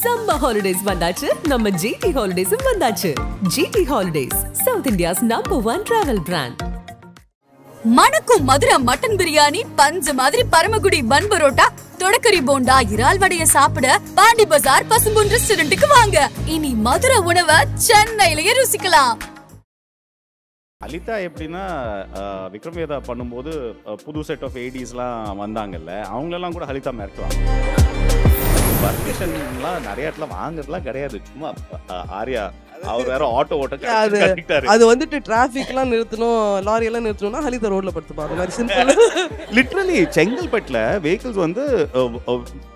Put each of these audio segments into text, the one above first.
Summer holidays வந்தாச்சு, நம்ம GT Holidays வந்தாச்சு. GT Holidays, South India's #1 travel brand. மணக்கும் மதுரை மட்டன் பிரியாணி, பஞ்சு மாதிரி பரமக்குடி பன் பரோட்டா, தொடக்கரி போண்டா, இறால் வடைய சாப்பிட பாண்டி பஜார் பசும்பொன் ரெஸ்டாரண்ட்டுக்கு வாங்க. இனி மதுரை உணவை சென்னையிலேயே ருசிக்கலாம். அலிதா எப்படின்னா விக்ரம் வேதா பண்ணும்போது புது செட் ஆஃப் ஏடிஸ்லாம் வந்தாங்கல்ல, அவங்களெல்லாம் கூட அலிதா மிரட்டுவாங்க. பர்மிஷன்லாம் நிறைய இடத்துல வாங்குறதுலாம் கிடையாது, சும்மா ஆர்யா அவர் வேற ஆட்டோ அது வந்துட்டு டிராஃபிக்லாம் நிறுத்தணும், லாரி எல்லாம் நிறுத்தணும்னா ஹலிதா ரோட்ல படுத்துப்பா. அது மாதிரி சிம்பிள். லிட்டரலி செங்கல்பட்டுல வெஹிக்கிள்ஸ் வந்து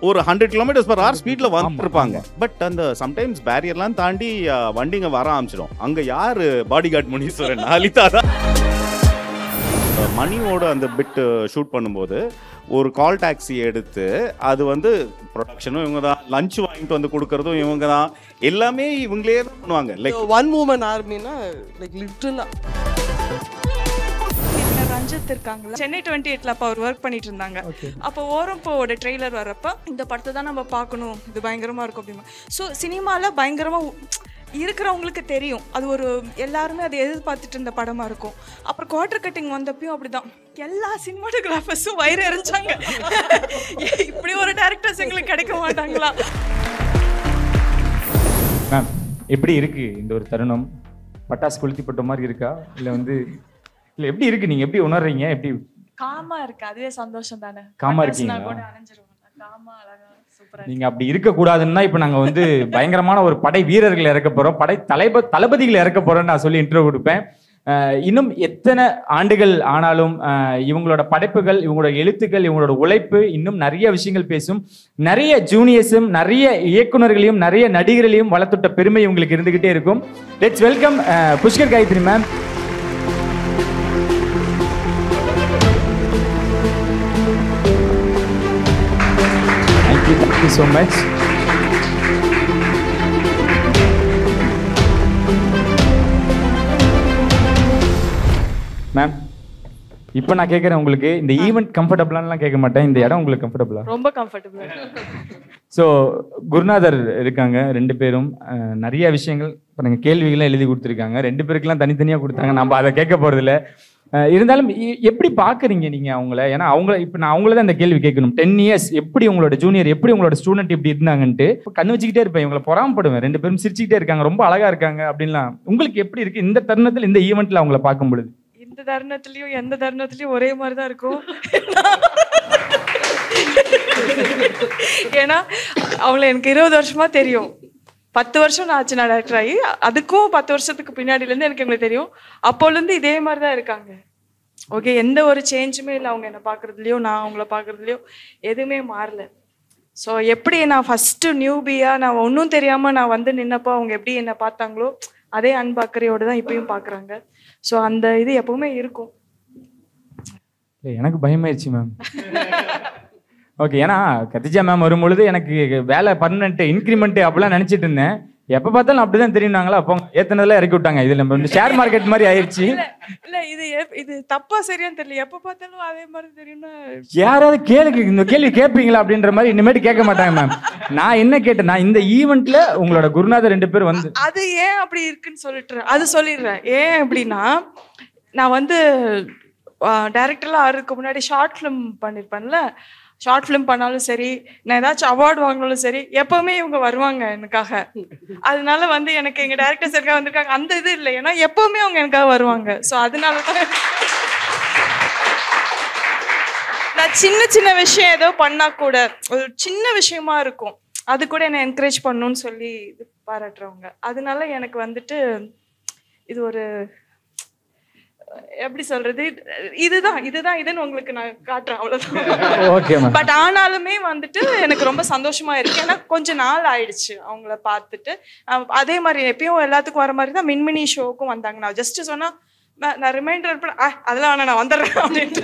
ஒரு 100 km/h ஸ்பீட்ல வந்துருப்பாங்க. பட் அந்த சம்டைம்ஸ் பேரியர்லாம் தாண்டி வண்டிங்க வர ஆரம்பிச்சிடும். அங்க யாரு பாடி கார்டு முனீஸ்வரன்? ஹலிதா தான். மணியோட அந்த பிட் ஷூட் பண்ணும்போது ஒரு கால் டாக்ஸி எடுத்து அது வந்து ப்ரொடக்ஷனும் இவங்க தான், லஞ்ச் வாங்கிட்டு வந்து கொடுக்கறதும் இவங்க தான், எல்லாமே இவங்களே தான் பண்ணுவாங்க. லைக் ஒன் வுமன் ஆர்மினா லைக் லிட்டரலா. ரஞ்சித் இருக்காங்களா, சென்னை 28ல அப்போ அவர் ஒர்க் பண்ணிட்டு இருந்தாங்க. அப்போ ஓரம்போட ட்ரெய்லர் வரப்போ இந்த படத்தை தான் நம்ம பார்க்கணும், இது பயங்கரமா இருக்கும் அப்படிமா. ஸோ சினிமாவில் பயங்கரமா இருக்கிறவங்களுக்கு தெரியும், அது ஒரு எல்லாருமே அதை எதிர்பார்த்துட்டு இருந்த படமா இருக்கும். அப்புறம் குவார்டர் கட்டிங் வந்தப்பையும் அப்படிதான், எல்லா சினிமாட்டோகிராஃபர்ஸும் வயிறு எறிஞ்சாங்க, இப்படி ஒரு டைரக்டர்ஸ் எங்களுக்கு கிடைக்க மாட்டாங்களா. மேம் எப்படி இருக்கு இந்த ஒரு தருணம்? பட்டாசு கொளுத்தி போட்ட மாதிரி இருக்கா, இல்லை வந்து இல்லை எப்படி இருக்கு, நீங்க எப்படி உணர்றீங்க? எப்படி காமா இருக்கு, அதுவே சந்தோஷம் தானே. காமா இருக்கீங்களா? கூட அணைஞ்சிருவாங்க, காமா அழகா சூப்பரா. நீங்க அப்படி இருக்க கூடாதுன்னா இப்ப நாங்க வந்து பயங்கரமான ஒரு படை வீரர்கள் இறக்க போறோம், படை தளபதிகள் இறக்க போறோம்னு நான் சொல்லி இன்ட்ரோ கொடுப்பேன். இன்னும் எத்தனை ஆண்டுகள் ஆனாலும் இவங்களோட படைப்புகள், இவங்களோட எழுத்துக்கள், இவங்களோட உழைப்பு இன்னும் நிறைய விஷயங்கள் பேசும். நிறைய ஜூனியர்ஸும் நிறைய இயக்குநர்களையும் நிறைய நடிகர்களையும் வளர்த்துட்ட பெருமை இவங்களுக்கு இருந்துகிட்டே இருக்கும். Let's welcome Pushkar Gayathri ma'am. Thank you so much. Ma'am இப்போ நான் கேட்குறேன், உங்களுக்கு இந்த ஈவெண்ட் கம்ஃபர்டபுளானலாம் கேட்க மாட்டேன், இந்த இடம் உங்களுக்கு கம்ஃபர்டபுளா? ரொம்ப கம்ஃபர்டபுளா. ஸோ குருநாதர் இருக்காங்க, 2 பேரும் நிறைய விஷயங்கள் பாருங்க கேள்விகள்லாம் எழுதி கொடுத்துருக்காங்க, 2 பேருக்குலாம் தனித்தனியாக கொடுத்தாங்க, நம்ம அதை கேட்க போகிறதில்ல. இருந்தாலும் எப்படி பார்க்குறீங்க நீங்கள் அவங்கள? ஏன்னா அவங்கள இப்போ நான் அவங்கள தான் இந்த கேள்வி கேட்கணும். 10 years எப்படி உங்களோட ஜூனியர், எப்படி உங்களோட ஸ்டூடெண்ட் இப்படி இருந்தாங்கன்ட்டு கண்ணு வச்சுக்கிட்டே இருப்பேன், இவங்களை பொறாமப்படுவேன். 2 பேரும் சிரிச்சுக்கிட்டே இருக்காங்க, ரொம்ப அழகா இருக்காங்க அப்படின்லாம். உங்களுக்கு எப்படி இருக்கு இந்த தருணத்தில், இந்த ஈவெண்ட்ல அவங்கள பார்க்கும் பொழுது? இந்த தருணத்துலயும் எந்த தருணத்துலயும் ஒரே மாதிரி தான் இருக்கும். ஏன்னா அவங்கள எனக்கு 20 வருஷமா தெரியும். 10 வருஷம் நான் ஆச்சு நான் டைரக்டர் ஆகி, அதுக்கும் 10 வருஷத்துக்கு பின்னாடிலேருந்து எனக்கு எங்களுக்கு தெரியும். அப்போலேருந்து இதே மாதிரி தான் இருக்காங்க. ஓகே, எந்த ஒரு சேஞ்சுமே இல்லை அவங்க என்னை பார்க்குறதுலையோ நான் அவங்கள பார்க்குறதுலையோ எதுவுமே மாறல. ஸோ எப்படி நான் ஃபஸ்ட்டு நியூபியாக நான் ஒன்றும் தெரியாமல் நான் வந்து நின்னப்போ அவங்க எப்படி என்னை பார்த்தாங்களோ அதே அன்பக்கறையோடு தான் இப்பயும் பார்க்குறாங்க. ஸோ அந்த இது எப்பவுமே இருக்கும். எனக்கு பயமாயிருச்சு மேம். ஓகே, ஏன்னா கத்திஜா மேம் வரும்பொழுது எனக்கு வேலை பர்மனெண்ட் இன்க்ரிமெண்ட் அப்படிலாம் நினச்சிட்டு இருந்தேன். எப்போ பார்த்தாலும் அப்படிதான் தெரியுனாங்களா, அப்போ ஏத்தனதெல்லாம் இறக்கி விட்டாங்க. இதில் நம்ம வந்து ஷேர் மார்க்கெட் மாதிரி ஆயிடுச்சு. இல்லை இது தப்பா சரியான்னு தெரியல, எப்போ பார்த்தாலும் அதே மாதிரி தெரியும்னா யாராவது இந்த கேள்வி கேட்பீங்களா அப்படின்ற மாதிரி இனிமேட்டு கேட்க மாட்டாங்க மேம். நான் என்ன கேட்டேன்னா, இந்த ஈவெண்ட்ல உங்களோட குருநாதர் 2 பேர் வந்து அது ஏன் அப்படி இருக்குன்னு சொல்லிடுறேன். ஏன் அப்படின்னா, நான் வந்து டைரக்டர்லாம் ஆகிறதுக்கு முன்னாடி ஷார்ட் ஃபிலிம் பண்ணியிருப்பேன்ல, ஷார்ட் ஃபிலிம் பண்ணாலும் சரி, நான் ஏதாச்சும் அவார்டு வாங்கினாலும் சரி, எப்பவுமே இவங்க வருவாங்க எனக்காக. அதனால வந்து எனக்கு எங்க டைரக்டர்ஸ் இருக்காக வந்திருக்காங்க, அந்த இது இல்லை, ஏன்னா எப்பவுமே அவங்க எனக்காக வருவாங்க. ஸோ அதனால தான் நான் சின்ன விஷயம் ஏதோ பண்ணா கூட, ஒரு சின்ன விஷயமா இருக்கும், அது கூட என்னை என்கரேஜ் பண்ணணும்னு சொல்லி இது பாராட்டுறவங்க. அதனால எனக்கு வந்துட்டு இது ஒரு எப்படி சொல்றது, இதுன்னு உங்களுக்கு நான் காட்டுறேன், அவ்வளவுதான். பட் ஆனாலுமே வந்துட்டு எனக்கு ரொம்ப சந்தோஷமா இருக்கு, ஏன்னா கொஞ்ச நாள் ஆயிடுச்சு அவங்கள பார்த்துட்டு. அதே மாதிரி எப்பயும் எல்லாத்துக்கும் வர மாதிரி தான் மின்மினி ஷோவுக்கும் வந்தாங்க. நான் ஜஸ்ட் சொன்னா நான் ரிமைண்டர் அதெல்லாம் வேணா நான் வந்துடுறேன் அப்படின்ட்டு,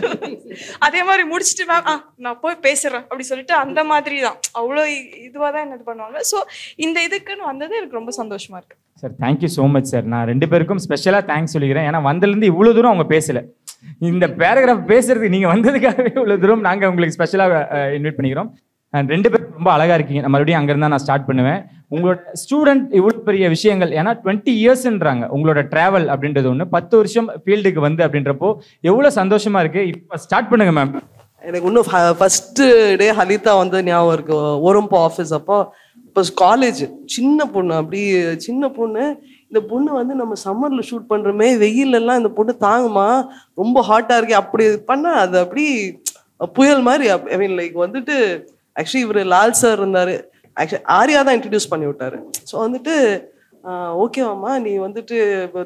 அதே மாதிரி முடிச்சுட்டு மேம் நான் போய் பேசுறேன் அப்படி சொல்லிட்டு அந்த மாதிரி தான் அவ்வளோ இதுவாக தான் என்ன இது பண்ணுவாங்க. ஸோ இந்த இதுக்குன்னு வந்தது எனக்கு ரொம்ப சந்தோஷமா இருக்கு sir. Thank you so much sir. நான் 2 பேருக்கும் ஸ்பெஷலாக தேங்க்ஸ் சொல்லிக்கிறேன். ஏன்னா வந்ததுலேருந்து இவ்வளோ தூரம் அவங்க பேசலை, இந்த பேராகிராஃப் பேசுறதுக்கு நீங்கள் வந்ததுக்காகவே இவ்வளோ தூரம் நாங்கள் உங்களுக்கு ஸ்பெஷலாக இன்வைட் பண்ணிக்கிறோம். 2 பேரும் ரொம்ப அழகா இருக்கீங்க. நான் மறுபடியும் அங்கிருந்தா நான் ஸ்டார்ட் பண்ணுவேன். உங்களோட ஸ்டூடெண்ட் இவ்வளவு பெரிய விஷயங்கள், ஏன்னா 20 இயர்ஸ்ன்றாங்க உங்களோட டிராவல் அப்படின்றது ஒண்ணு. 10 வருஷம் ஃபீல்டுக்கு வந்து அப்படின்றப்போ எவ்வளவு சந்தோஷமா இருக்கு. இப்ப ஸ்டார்ட் பண்ணுங்க மேம். எனக்கு இன்னும் ஃபர்ஸ்ட் டே ஹலிதா வந்து ஞாபகம் இருக்கு. ஒரும்போ ஆஃபீஸ் அப்போ இப்போ காலேஜ் சின்ன பொண்ணு, அப்படி சின்ன பொண்ணு. இந்த பொண்ணு வந்து நம்ம சம்மர்ல ஷூட் பண்றோமே, வெயில் எல்லாம் இந்த பொண்ணு தாங்குமா, ரொம்ப ஹாட்டா இருக்கு அப்படி பண்ணா அது அப்படி புயல் மாதிரி. ஐ மீன் லைக் வந்துட்டு ஆக்சுவலி இவர் லால் சார் இருந்தாரு, ஆக்சுவலி ஆர்யா தான் இன்ட்ரடியூஸ் பண்ணி விட்டாரு. ஸோ வந்துட்டு ஓகேவாம்மா நீ வந்துட்டு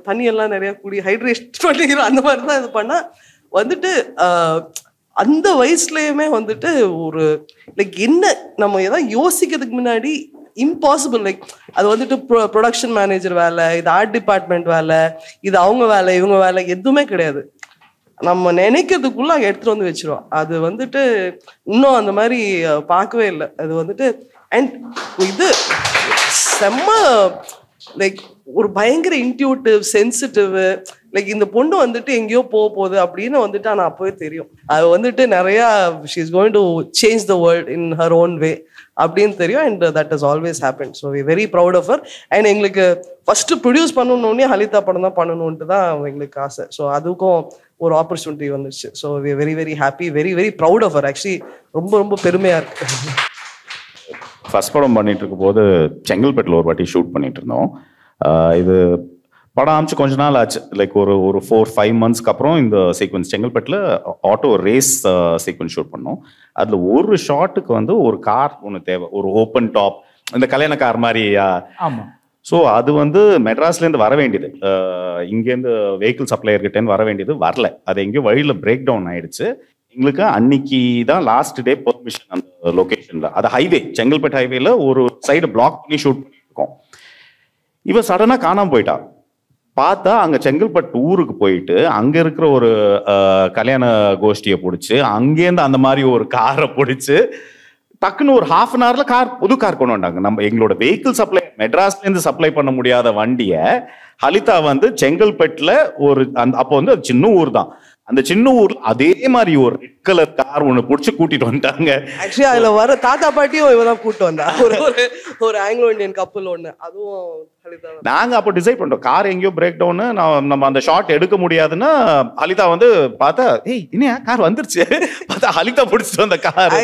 தண்ணியெல்லாம் நிறைய குடி, ஹைட்ரேஷன் பண்ணிக்கிற அந்த மாதிரி தான் இது பண்ணா வந்துட்டு அந்த வயசுலயுமே வந்துட்டு ஒரு லைக் என்ன நம்ம எதாவது யோசிக்கிறதுக்கு முன்னாடி இம்பாசிபிள். லைக் அது வந்துட்டு ப்ரொடக்ஷன் மேனேஜர் வேலை, இது ஆர்ட் டிபார்ட்மெண்ட் வேலை, இது அவங்க வேலை இவங்க வேலை எதுவுமே கிடையாது. நம்ம நினைக்கிறதுக்குள்ள எடுத்துட்டு வந்து வச்சிருவோம். அது வந்துட்டு இன்னும் அந்த மாதிரி பார்க்கவே இல்லை. அது வந்துட்டு அண்ட் இது செம்ம லைக் ஒரு பயங்கர இன்ட்யூட்டிவ் சென்சிட்டிவ். லைக் இந்த பொண்ணு வந்துட்டு எங்கேயோ போகுது அப்படின்னு வந்துட்டு ஆனால் அப்போவே தெரியும் அது வந்துட்டு நிறையா she is going to change the world in her own way அப்படின்னு தெரியும். And that is always happen. So we very proud of her. And எங்களுக்கு ஃபர்ஸ்ட் ப்ரொடியூஸ் பண்ணணுன்னே ஹலிதா படம் தான் பண்ணணுன்ட்டு தான் எங்களுக்கு ஆசை. ஸோ அதுக்கும் ஒரு ஆப்பர்ச்சுனிட்டி வந்துச்சு. So we very very happy, very very proud of her. Actually ரொம்ப ரொம்ப பெருமையாக இருக்கு. ஃபர்ஸ்ட் படம் பண்ணிட்டு இருக்கும் போது செங்கல்பேட்டில் ஒரு வாட்டி ஷூட் பண்ணிட்டு இருந்தோம். இது படம் ஆரம்பிச்சு கொஞ்ச நாள் ஆச்சு. லைக் ஒரு 4-5 monthsக்கு அப்புறம் இந்த சீக்வன்ஸ் செங்கல்பேட்டில் ஆட்டோ ரேஸ் சீக்வன்ஸ் ஷூட் பண்ணோம். அதில் ஒரு ஷாட்டுக்கு வந்து ஒரு கார் ஒன்று தேவை, ஒரு ஓப்பன் டாப், இந்த கல்யாண கார் மாதிரி. ஆமாம். ஸோ அது வந்து மெட்ராஸ்லேருந்து வர வேண்டியது, இங்கேருந்து வெஹிக்கிள் சப்ளையர்கிட்டேருந்து வர வேண்டியது, வரல. அது எங்கேயோ வழியில் பிரேக் டவுன் ஆயிடுச்சு. எங்களுக்கு அன்னைக்கு தான் லாஸ்ட் டே பெர்மிஷன் அந்த லொக்கேஷனில். அது ஹைவே, செங்கல்பேட் ஹைவேல ஒரு சைடு பிளாக் பண்ணி ஷூட் பண்ணிட்டு இருக்கோம். இவ சடனாக காணாமல் போயிட்டா. பார்த்தா அங்கே செங்கல்பட்டு ஊருக்கு போயிட்டு அங்கே இருக்கிற ஒரு கல்யாண கோஷ்டியை பிடிச்சி அங்கேருந்து அந்த மாதிரி ஒரு காரை பிடிச்சி டக்குன்னு ஒரு 1/2 an hourல புது கார் கொண்டு வந்தாங்க. நம்ம எங்களோட வெஹிக்கிள் சப்ளை மெட்ராஸ்லேருந்து சப்ளை பண்ண முடியாத வண்டியை ஹலிதா வந்து செங்கல்பட்டுல ஒரு அப்போ வந்து அது சின்ன ஊர் தான், அந்த சின்ன ஊர்ல அதே மாதிரி ஒரு ரெட் கலர் கார் ஒண்ணு புடிச்சு கூட்டிட்டு வந்துட்டாங்க. ஆக்சுவலி அதுல வர தாத்தா பாட்டியும் இவதான் கூட்டு வந்தா, ஒரு ஆங்கிலோ இந்தியன் கப்பல் ஒண்ணு. அதுவும் நாங்க அப்போ டிசைட் பண்றோம் கார் எங்கேயோ பிரேக் டவுன், நம்ம அந்த ஷாட் எடுக்க முடியாதுன்னா ஹலிதா வந்து பார்த்தா ஏய் என்ன கார் வந்துருச்சு, பார்த்தா ஹலிதா பிடிச்சிட்டு வந்த கார்.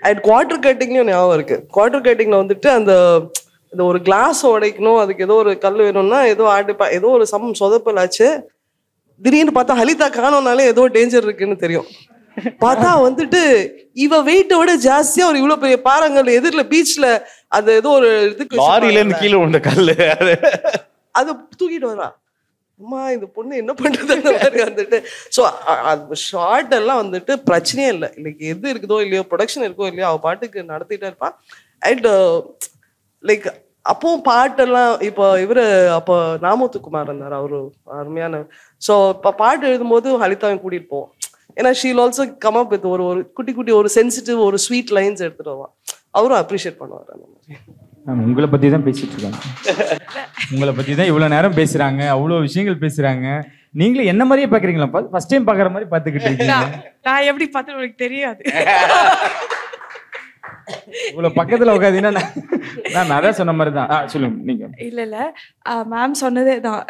அண்ட் குவார்டர் கட்டிங்லயும் ஞாபகம் இருக்கு. குவார்டர் கட்டிங்ல வந்துட்டு அந்த ஒரு கிளாஸ் உடைக்கணும், அதுக்கு ஏதோ ஒரு கல் வேணும்னா ஏதோ ஏதோ ஒரு சொதப்பல் ஆச்சு. திடீர்னு பார்த்தா ஹலிதா காணோம்னாலே ஏதோ டேஞ்சர் இருக்குன்னு தெரியும். பார்த்தா வந்துட்டு இவ வெயிட்டை விட ஜாஸ்தியா ஒரு இவ்வளவு பெரிய பாறாங்கல் எதிரில பீச்ல அது ஏதோ ஒரு இதுக்கு லாரியில இருந்து கீழே விழுந்த கல்லு அது தூக்கிட்டு வரா. அம்மா இந்த பொண்ணு என்ன பண்றது அந்த மாதிரி வந்துட்டு. ஸோ ஷார்ட் எல்லாம் வந்துட்டு பிரச்சனையே இல்லை. இன்னைக்கு எது இருக்குதோ இல்லையோ, ப்ரொடக்ஷன் இருக்கோ இல்லையோ, அவ பாட்டுக்கு நடத்திட்டே இருப்பா. அண்ட் லைக் அப்பவும் பாட்டெல்லாம் இப்போ இவரு அப்போ நாமத்துக்குமார் இருந்தார், அவரு அருமையான. ஸோ இப்போ பாட்டு எழுதும்போது ஹலிதாவையும் கூட்டிட்டு போவோம். ஏன்னா Sheel also come up with ஒரு குட்டி குட்டி ஒரு சென்சிட்டிவ் ஒரு ஸ்வீட் லைன்ஸ் எடுத்துட்டு வருவான். அவரும் அப்ரிஷியேட் பண்ணுவார் அந்த மாதிரி. உங்களை பத்தி தான் பேசிட்டு இருக்காங்க, உங்களை பத்தி தான் இவ்வளவு நேரம் பேசுறாங்க, அவ்வளவு விஷயங்கள் பேசுறாங்க. நீங்களும் என்ன மாதிரியே பாக்குறீங்களா? ஃபர்ஸ்ட் டைம் பாக்குற மாதிரி பாத்துக்கிட்டு இருக்கீங்க. நான் எப்படி பார்த்தேன் உங்களுக்கு தெரியாது. இவ்வளவு பக்கத்துல உட்காந்தீங்கன்னா நான் நிறைய சொன்ன மாதிரி தான். சொல்லுங்க நீங்க. இல்ல மேம் சொன்னதே தான்.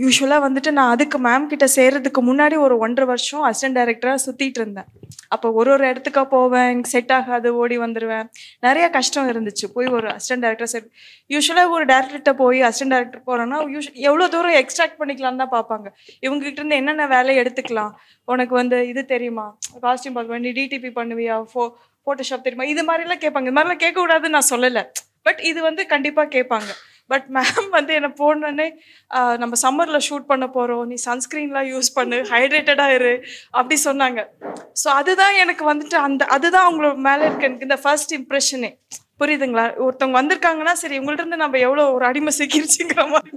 யூஸ்வலா வந்துட்டு நான் அதுக்கு மேம் கிட்ட சேர்றதுக்கு முன்னாடி ஒரு 1.5 வருஷம் அசிஸ்டன்ட் டைரக்டரா சுத்திட்டு இருந்தேன். அப்போ ஒரு இடத்துக்கா போவேன், எனக்கு செட் ஆகாது, ஓடி வந்துடுவேன். நிறைய கஷ்டம் இருந்துச்சு. போய் ஒரு அசிஸ்டன்ட் டைரக்டர் யூஸ்வலா ஒரு டேரக்டர்கிட்ட போய் அசிஸ்டன்ட் டைரக்டர் போறோம்னா எவ்வளோ தூரம் எக்ஸ்ட்ராக்ட் பண்ணிக்கலாம்னு தான் பார்ப்பாங்க. இவங்க கிட்ட இருந்து என்னென்ன வேலையை எடுத்துக்கலாம், உனக்கு வந்து இது தெரியுமா, காஸ்டியூம் பார்க்க வேண்டி டிடிபி பண்ணுவியா, ஃபோட்டோஷாப் தெரியுமா, இது மாதிரிலாம் கேட்பாங்க. இது மாதிரிலாம் கேட்கக்கூடாதுன்னு நான் சொல்லலை, பட் இது வந்து கண்டிப்பாக கேட்பாங்க. பட் மேம் வந்து என்ன போனோடனே நம்ம சம்மரில் ஷூட் பண்ண போகிறோம், நீ சன்ஸ்க்ரீன்லாம் யூஸ் பண்ணு, ஹைட்ரேட்டடாக இரு அப்படி சொன்னாங்க. ஸோ அதுதான் எனக்கு வந்துட்டு அதுதான் அவங்களோட மேலே இருக்க எனக்கு இந்த ஃபர்ஸ்ட் இம்ப்ரெஷனே. புரியுதுங்களா? ஒருத்தவங்க வந்திருக்காங்கன்னா சரி உங்கள்ட்ட இருந்து நம்ம எவ்வளோ ஒரு அடிமை சிக்கிருச்சுங்கிற மாதிரி.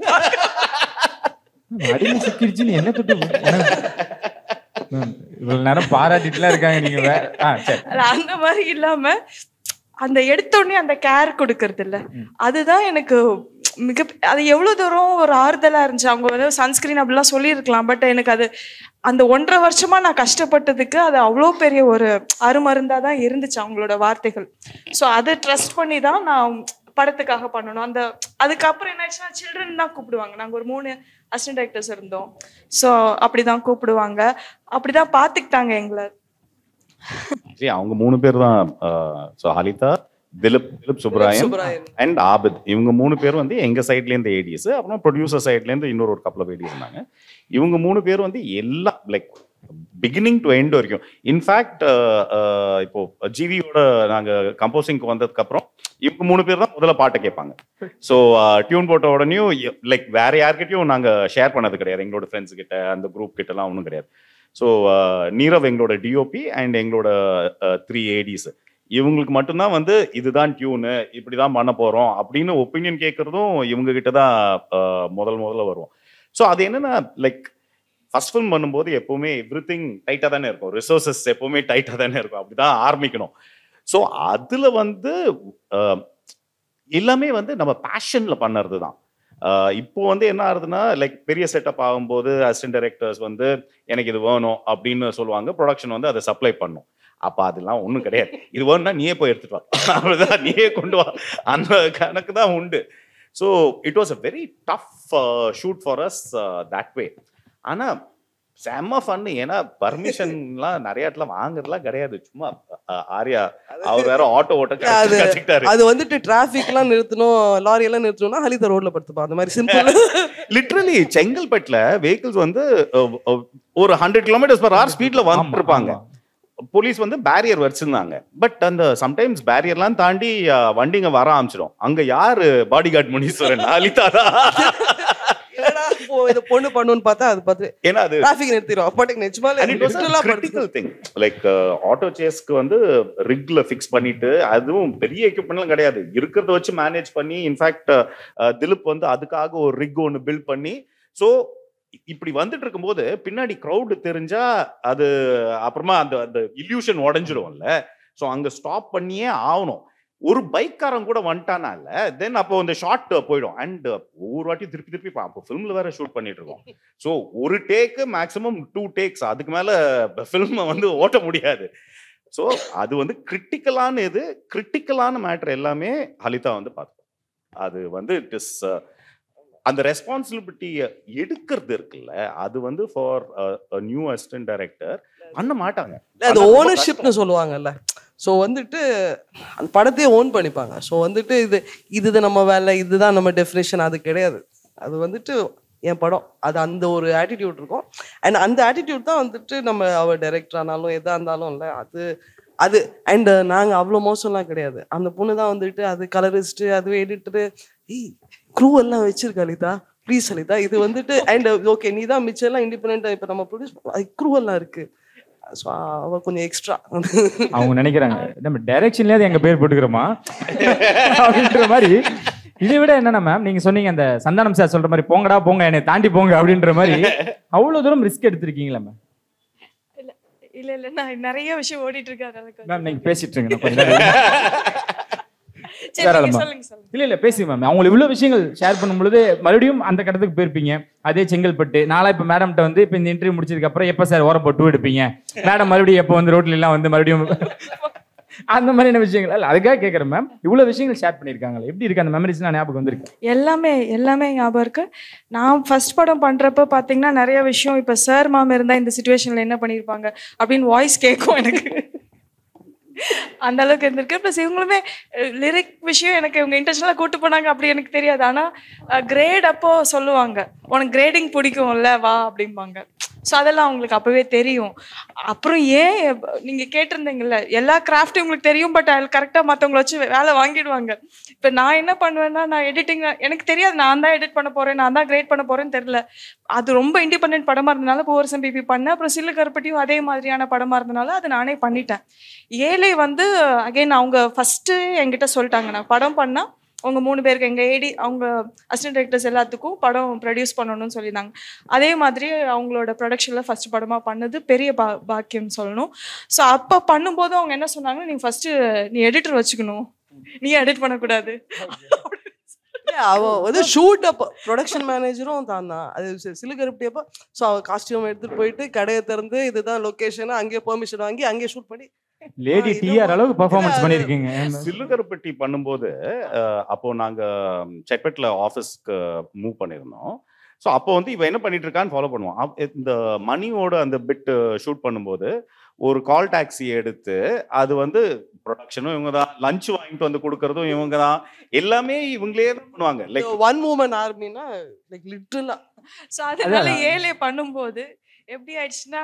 அடிமை சிக்கிருச்சுன்னு என்ன தொட்டு இவ்வளவு நேரம் பாராட்டிட்டுலாம் இருக்காங்க நீங்க. அந்த மாதிரி இல்லாம அந்த எடுத்தோடனே அந்த கேர் கொடுக்கறது இல்ல, அதுதான் எனக்கு அது எவ்வளோ தூரம் ஒரு ஆறுதலாக இருந்துச்சு. அவங்க வந்து சன்ஸ்கிரீன் அப்படிலாம் சொல்லியிருக்கலாம். பட் எனக்கு அது அந்த 1.5 வருஷமா நான் கஷ்டப்பட்டதுக்கு அது அவ்வளோ பெரிய ஒரு அருமருந்தாக தான் இருந்துச்சு அவங்களோட வார்த்தைகள். ஸோ அதை ட்ரஸ்ட் பண்ணி தான் நான் படத்துக்காக பண்ணணும். அதுக்கப்புறம் என்ன ஆச்சுன்னா சில்ட்ரன் தான் கூப்பிடுவாங்க. நாங்கள் ஒரு 3 அசிஸ்டன்ட் டைரக்டர்ஸ் இருந்தோம். ஸோ அப்படிதான் கூப்பிடுவாங்க, அப்படிதான் பார்த்துக்கிட்டாங்க எங்களை. அவங்க 3 பேர் தான். ஸோ ஹலிதா, திலீப் சுப்ராயன் அண்ட் ஆபித், இவங்க 3 பேர் வந்து எங்க சைட்ல இருந்து ஏடிஎஸ், அப்புறம் ப்ரொடியூசர் சைட்ல இருந்து இன்னொரு ஒரு கப்பல் ஆஃப் ஏடிஎஸ் இருந்தாங்க. இவங்க 3 பேர் வந்து எல்லாம் லைக் பிகினிங் டு எண்ட் வரைக்கும். இன்ஃபேக்ட் இப்போ ஜிவியோட நாங்க கம்போசிங்க்கு வந்ததுக்கு அப்புறம் இவங்க 3 பேர் தான் முதல்ல பாட்டை கேட்பாங்க. ஸோ டியூன் போட்ட உடனேயும் லைக் வேற யார்கிட்டயும் நாங்க ஷேர் பண்ணது கிடையாது. எங்களோட ஃப்ரெண்ட்ஸ் கிட்ட அந்த குரூப் கிட்ட எல்லாம் ஒன்றும் கிடையாது. ஸோ நீரவ் எங்களோட டிஓபி அண்ட் எங்களோட 3 ஏடிஸ், இவங்களுக்கு மட்டும்தான் வந்து இதுதான் டியூனு, இப்படிதான் பண்ண போறோம் அப்படின்னு ஒப்பீனியன் கேட்கறதும் இவங்க கிட்ட தான் முதல்ல வருவோம். ஸோ அது என்னன்னா லைக் ஃபர்ஸ்ட் ஃபிலிம் பண்ணும்போது எப்பவுமே எவ்ரிதிங் டைட்டா தானே இருக்கும், ரிசோர்சஸ் எப்பவுமே டைட்டா தானே இருக்கும், அப்படிதான் ஆரம்பிக்கணும். ஸோ அதுல வந்து எல்லாமே வந்து நம்ம பேஷன்ல பண்ணுறது தான். இப்போ வந்து என்ன ஆகுதுன்னா லைக் பெரிய செட்டப் ஆகும்போது அசிஸ்டன்ட் டைரக்டர்ஸ் வந்து எனக்கு இது வேணும் அப்படின்னு சொல்லுவாங்க, ப்ரொடக்ஷன் வந்து அதை சப்ளை பண்ணும். அப்ப அதெல்லாம் ஒன்றும் கிடையாது, இது வேணும்னா நீயே போய் எடுத்துட்டு வா, அவ்வளவுதான், நீயே கொண்டு வா, அந்த கணக்கு தான் உண்டு. So it was a very tough shoot for us that way. ஆனா செம்ம ஃபன். ஏன்னா பர்மிஷன்லாம் நிறைய இடத்துல வாங்குறதுலாம் கிடையாது. சும்மா ஆர்யா அவர் வேற ஆட்டோ ஓட்ட கத்துக்கிட்டாரு. அது வந்துட்டு டிராஃபிக்லாம் நிறுத்தணும், லாரி எல்லாம் நிறுத்தணும்னா ஹலிதா ரோட்ல படுத்துப்பா, அந்த மாதிரி சிம்பிள். லிட்டரலி செங்கல்பட்டுல வெஹிக்கிள்ஸ் வந்து ஒரு 100 km/h ஸ்பீட்ல வந்துட்டு இருப்பாங்க. போலீஸ் வந்து பேரியர் வச்சிருந்தாங்க. பட் அந்த சம்டைம்ஸ் பேரியர்லாம் தாண்டி வண்டிங்க வர ஆரம்பிச்சிடும். அங்க யாரு பாடி கார்டு முனீஸ்வரன்? ஹலிதா தான். பொண்ணு பண்ணுன்னு பார்த்தா அது பார்த்து ஏன்னா அது டிராஃபிக் நிறுத்திடும். பட் நிஜமாலே கிரிட்டிக்கல் திங். லைக் ஆட்டோ சேஸ்க்கு வந்து ரிக்ல ஃபிக்ஸ் பண்ணிட்டு, அதுவும் பெரிய எக்யூப்மெண்ட்லாம் கிடையாது, இருக்கிறத வச்சு மேனேஜ் பண்ணி, இன்ஃபேக்ட் திலீப் வந்து அதுக்காக ஒரு ரிக் ஒன்று பில்ட் பண்ணி, ஸோ இப்படி வந்துட்டு இருக்கும்போது பின்னாடி க்ரௌடு தெரிஞ்சா அது அப்புறமா அந்த இல்யூஷன் உடஞ்சிடும்ல. ஸோ அங்க ஸ்டாப் பண்ணியே ஆகணும். ஒரு பைக்காரன் கூட வந்துட்டானா இல்ல, தென் அப்போ அந்த ஷார்ட் போயிடும். அண்ட் ஒவ்வொரு வாட்டியும் திருப்பி அப்போ ஃபிலிம்ல வேற ஷூட் பண்ணிட்டு இருக்கோம். ஸோ ஒரு டேக்கு மேக்ஸிமம் 2 டேக்ஸ், அதுக்கு மேல ஃபிலிமை வந்து ஓட்ட முடியாது. ஸோ அது வந்து கிரிட்டிக்கலான மேட்டர் எல்லாமே ஹலிதா வந்து பார்த்துக்கோம். அது வந்து இட் இஸ் அந்த ரெஸ்பான்சிபிலிட்டியை எடுக்கிறது இருக்குல்ல, அது வந்து ஃபார் நியூ அசிஸ்டன்ட் டைரக்டர் பண்ண மாட்டாங்க. அது ஓனர்ஷிப்னு சொல்லுவாங்கல்ல. ஸோ வந்துட்டு அந்த படத்தையே ஓன் பண்ணிப்பாங்க. ஸோ வந்துட்டு இது நம்ம வேலை, இதுதான் நம்ம டெஃபினேஷன், அது கிடையாது. அது வந்துட்டு என் படம், அது அந்த ஒரு ஆட்டிடியூட் இருக்கும். அண்ட் அந்த ஆட்டிடியூட் தான் வந்துட்டு நம்ம அவர் டைரக்டர் ஆனாலும் எதாக இருந்தாலும் இல்லை, அது அண்ட் நாங்கள் அவ்வளோ மோசம்லாம் கிடையாது. அந்த பொண்ணு தான் வந்துட்டு அது கலரிஸ்ட்டு, அதுவே எடிட்டரு, க்ரூ எல்லாம் வச்சிருக்க ஹலிதா, ப்ளீஸ் ஹலிதா, இது வந்துட்டு அண்ட் ஓகே நீ தான் மிச்சம் எல்லாம் இண்டிபெண்டா இப்போ நம்ம ப்ரொடியூஸ் அது க்ரூ எல்லாம் இருக்கு. ஸோ அவ கொஞ்சம் எக்ஸ்ட்ரா அவங்க நினைக்கிறாங்க நம்ம டைரக்ஷன்லேயே எங்க பேர் போட்டுக்கிறோமா அப்படின்ற மாதிரி. இதை விட என்னன்னா மேம், நீங்க சொன்னீங்க அந்த சந்தானம் சார் சொல்ற மாதிரி போங்கடா போங்க என்னை தாண்டி போங்க அப்படின்ற மாதிரி, அவ்வளவு தூரம் ரிஸ்க் எடுத்திருக்கீங்களா மேம்? இல்ல நான் நிறைய விஷயம் ஓடிட்டு இருக்கேன் மேம். நீங்க பேசிட்டு இருங்க, இல்ல பேசி மேம். அவங்க இவ்வளவு விஷயங்கள் ஷேர் பண்ணும்பொழுது மறுபடியும் அந்த கட்டத்துக்கு போயிருப்பீங்க. அதே செங்கல்பட்டு நாளா இப்ப மேடம்கிட்ட வந்து இப்ப இந்த இன்டர்வியூ முடிச்சதுக்கு அப்புறம் எப்ப சார் ஓரம் போட்டு எடுப்பீங்க மேடம், மறுபடியும் எப்போ வந்து ரோட்ல எல்லாம் வந்து மறுபடியும் அந்த மாதிரியான விஷயங்கள் இல்ல, அதுக்காக கேட்கறேன் மேம். இவ்வளவு விஷயங்கள் ஷேர் பண்ணிருக்காங்களே, எப்படி இருக்கு அந்த மெமரிஸ்? ஞாபகம் வந்திருக்கு? எல்லாமே ஞாபகம் இருக்கு. நான் ஃபர்ஸ்ட் படம் பண்றப்ப பாத்தீங்கன்னா நிறைய விஷயம் இப்ப சார் மாம் இருந்தா இந்த சிச்சுவேஷன்ல என்ன பண்ணிருப்பாங்க அப்படின்னு வாய்ஸ் கேட்கும் எனக்கு. அந்த அளவுக்கு இருந்திருக்கு. ப்ளஸ் இவங்களுமே லிரிக் விஷயம் எனக்கு இவங்க இன்டென்ஷனலாக கூட்டு போனாங்க அப்படி எனக்கு தெரியாது. ஆனால் கிரேட் அப்போ சொல்லுவாங்க, உனக்கு கிரேடிங் பிடிக்கும்ல வா அப்படிம்பாங்க. ஸோ அதெல்லாம் அவங்களுக்கு அப்போவே தெரியும். அப்புறம் ஏன் நீங்கள் கேட்டிருந்தீங்கல்ல, எல்லா கிராஃப்ட்டும் உங்களுக்கு தெரியும், பட் அதில் கரெக்டாக மற்றவங்கள வச்சு வேலை வாங்கிடுவாங்க. இப்போ நான் என்ன பண்ணுவேன்னா, நான் எடிட்டிங் எனக்கு தெரியாது, நான் தான் எடிட் பண்ண போகிறேன், நான் தான் கிரேட் பண்ண போகிறேன்னு தெரில. அது ரொம்ப இண்டிபெண்டன்ட் படமாக இருந்தனால பூவரசம் பிபி பண்ணேன். அப்புறம் சில்லு கருப்பட்டியும் அதே மாதிரியான படமாக இருந்தனால அது நானே பண்ணிட்டேன். ஏழை வந்து அகைன் அவங்க ஃபஸ்ட்டு என்கிட்ட சொல்லிட்டாங்க, நான் படம் பண்ணால் அவங்க 3 பேருக்கு எங்கள் ஏடி அவங்க அசிஸ்டன்ட் டைரக்டர்ஸ் எல்லாத்துக்கும் படம் ப்ரொடியூஸ் பண்ணணும்னு சொல்லியிருந்தாங்க. அதே மாதிரி அவங்களோட ப்ரொடக்ஷனில் ஃபஸ்ட்டு படமாக பண்ணது பெரிய பாக்கியம்னு சொல்லணும். ஸோ அப்போ பண்ணும்போது அவங்க என்ன சொன்னாங்கன்னா, நீ ஃபஸ்ட்டு நீ எடிட்டர் வச்சுக்கணும், நீ எடிட் பண்ணக்கூடாது. அவ வந்து ஷூட் அப்போ ப்ரொடக்ஷன் மேனேஜரும் தான் அது சிலுகருப்பட்டி அப்போ. ஸோ அவ காஸ்டியூம் எடுத்துட்டு போயிட்டு கடையை திறந்து இதுதான் லொகேஷன், அங்கேயே பெர்மிஷன் வாங்கி அங்கேயே ஷூட் பண்ணி லேடி டிஆர் அளவுக்கு பெர்ஃபார்மன்ஸ் பண்ணிருக்கீங்க. சில்லுகருப்பட்டி பண்ணும்போது அப்போ நாங்க செக்பெட்ல ஆஃபீஸ்க்கு மூவ் பண்ணியிருந்தோம். ஸோ அப்போ வந்து இவன் என்ன பண்ணிட்டு இருக்கான்னு ஃபாலோ பண்ணுவான். இந்த மணியோட அந்த பிட் ஷூட் பண்ணும்போது ஒரு கால் டாக்ஸி எடுத்து அது வந்து ப்ரொடக்ஷனும் இவங்க தான், லஞ்ச் வாங்கிட்டு வந்து கொடுக்கறதும் இவங்க தான், எல்லாமே இவங்களே தான் பண்ணுவாங்க. லைக் ஒன் மூமெண்ட் ஆர்மினா லைக் லிட்டரலா. ஸோ அதனால ஏலே பண்ணும்போது எப்படி ஆயிடுச்சுன்னா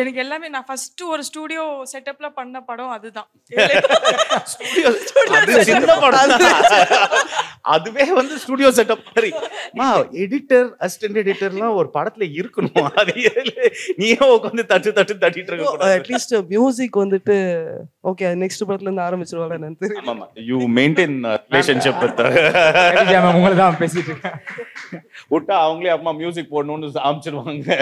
எனக்கு எல்லாமே நான் ஃபர்ஸ்ட் ஒரு ஸ்டூடியோ செட்டப்ல பண்ண படம் அதுதான். அதுவே வந்து ஸ்டுடியோ செட்டப் மாதிரி. எடிட்டர் அசிஸ்டன்ட் எடிட்டர்லாம் ஒரு படத்துல இருக்கணும். அது நீயே உட்காந்து தட்டிட்டு இருக்க. அட்லீஸ்ட் மியூசிக் வந்துட்டு ஓகே நெக்ஸ்ட் படத்துல இருந்து ஆரம்பிச்சிருவாங்க நான் தெரியும். ஆமா யூ மெயின்டைன் ரிலேஷன்ஷிப் வித் உங்களை தான் பேசிட்டு இருக்கேன். விட்டா அவங்களே அம்மா மியூசிக் போடணும்னு ஆரம்பிச்சிருவாங்க.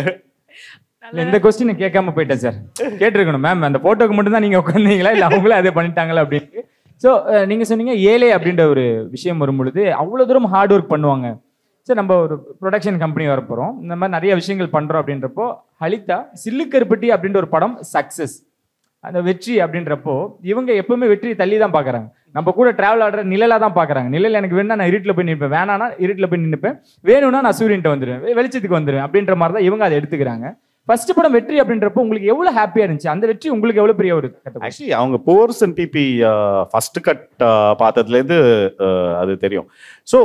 இந்த கொஸ்டினை கேட்காம போயிட்டேன் சார். கேட்டிருக்கணும் மேம் அந்த போட்டோக்கு மட்டும் தான் நீங்க உட்காந்தீங்களா இல்ல அவங்களே அதே பண்ணிட்டாங்களா அப்படின்னு. ஸோ நீங்க சொன்னீங்க ஏலே அப்படின்ற ஒரு விஷயம் வரும்பொழுது அவ்வளவு தூரம் ஹார்ட் ஒர்க் பண்ணுவாங்க. சார் நம்ம ஒரு ப்ரொடக்ஷன் கம்பெனி வரப்போறோம், இந்த மாதிரி நிறைய விஷயங்கள் பண்றோம் அப்படின்றப்போ ஹலிதா சில்லுக்கருப்பட்டி அப்படின்ற ஒரு படம் சக்சஸ், அந்த வெற்றி அப்படின்றப்போ இவங்க எப்பவுமே வெற்றியை தள்ளி தான் பாக்குறாங்க. நம்ம கூட டிராவல் ஆடுற நிழலா தான் பாக்குறாங்க. நிழல் எனக்கு வேணா நான் இருட்டில் போய் நிற்பேன், வேணானா இருட்டில் போய் நிற்பேன், வேணும்னா நான் சூரியன்ட்ட வந்துடுவேன், வெளிச்சத்துக்கு வந்துடுவேன் அப்படின்ற மாதிரி தான் இவங்க அதை எடுத்துக்கிறாங்க. ஃபர்ஸ்ட் படம் வெற்றி அப்படின்றப்போ உங்களுக்கு எவ்வளவு ஹாப்பியா இருந்துச்சு? அந்த வெற்றி உங்களுக்கு எவ்வளவு பெரிய ஒரு ஆக்சுவலி அவங்க போர்ஸ் அண்ட் பிபி ஃபர்ஸ்ட் கட் பார்த்ததுலேருந்து அது தெரியும். ஸோ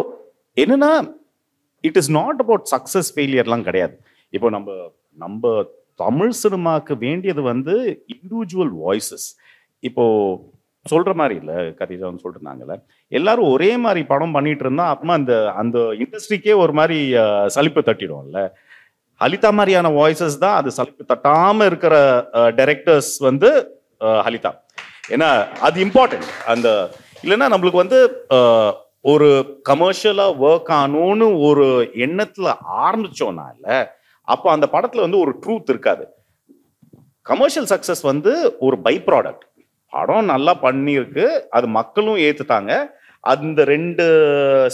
என்னன்னா it is not about success ஃபெயிலியர்லாம் கிடையாது. இப்போ நம்ம தமிழ் சினிமாவுக்கு வேண்டியது வந்து இண்டிவிஜுவல் வாய்ஸஸ். இப்போ சொல்ற மாதிரி இல்லை, கதிஜான்னு சொல்லிட்டு இருந்தாங்கல்ல, எல்லாரும் ஒரே மாதிரி படம் பண்ணிட்டு இருந்தா அப்புறமா அந்த இண்டஸ்ட்ரிக்கே ஒரு மாதிரி சலிப்பு தட்டிடும்ல. ஹலிதா மாதிரியான வாய்ஸஸ் தான் அது சலிப்பு தட்டாம இருக்கிற டைரக்டர்ஸ் வந்து ஹலிதா. ஏன்னா அது இம்பார்ட்டன்ட். அந்த இல்லைன்னா நம்மளுக்கு வந்து ஒரு கமர்ஷியலா ஒர்க் ஆகணும்னு ஒரு எண்ணத்துல ஆரம்பிச்சோம்னா இல்ல, அப்போ அந்த படத்துல வந்து ஒரு ட்ரூத் இருக்காது. கமர்ஷியல் சக்சஸ் வந்து ஒரு பை ப்ராடக்ட். படம் நல்லா பண்ணியிருக்கு, அது மக்களும் ஏத்துட்டாங்க, அந்த ரெண்டு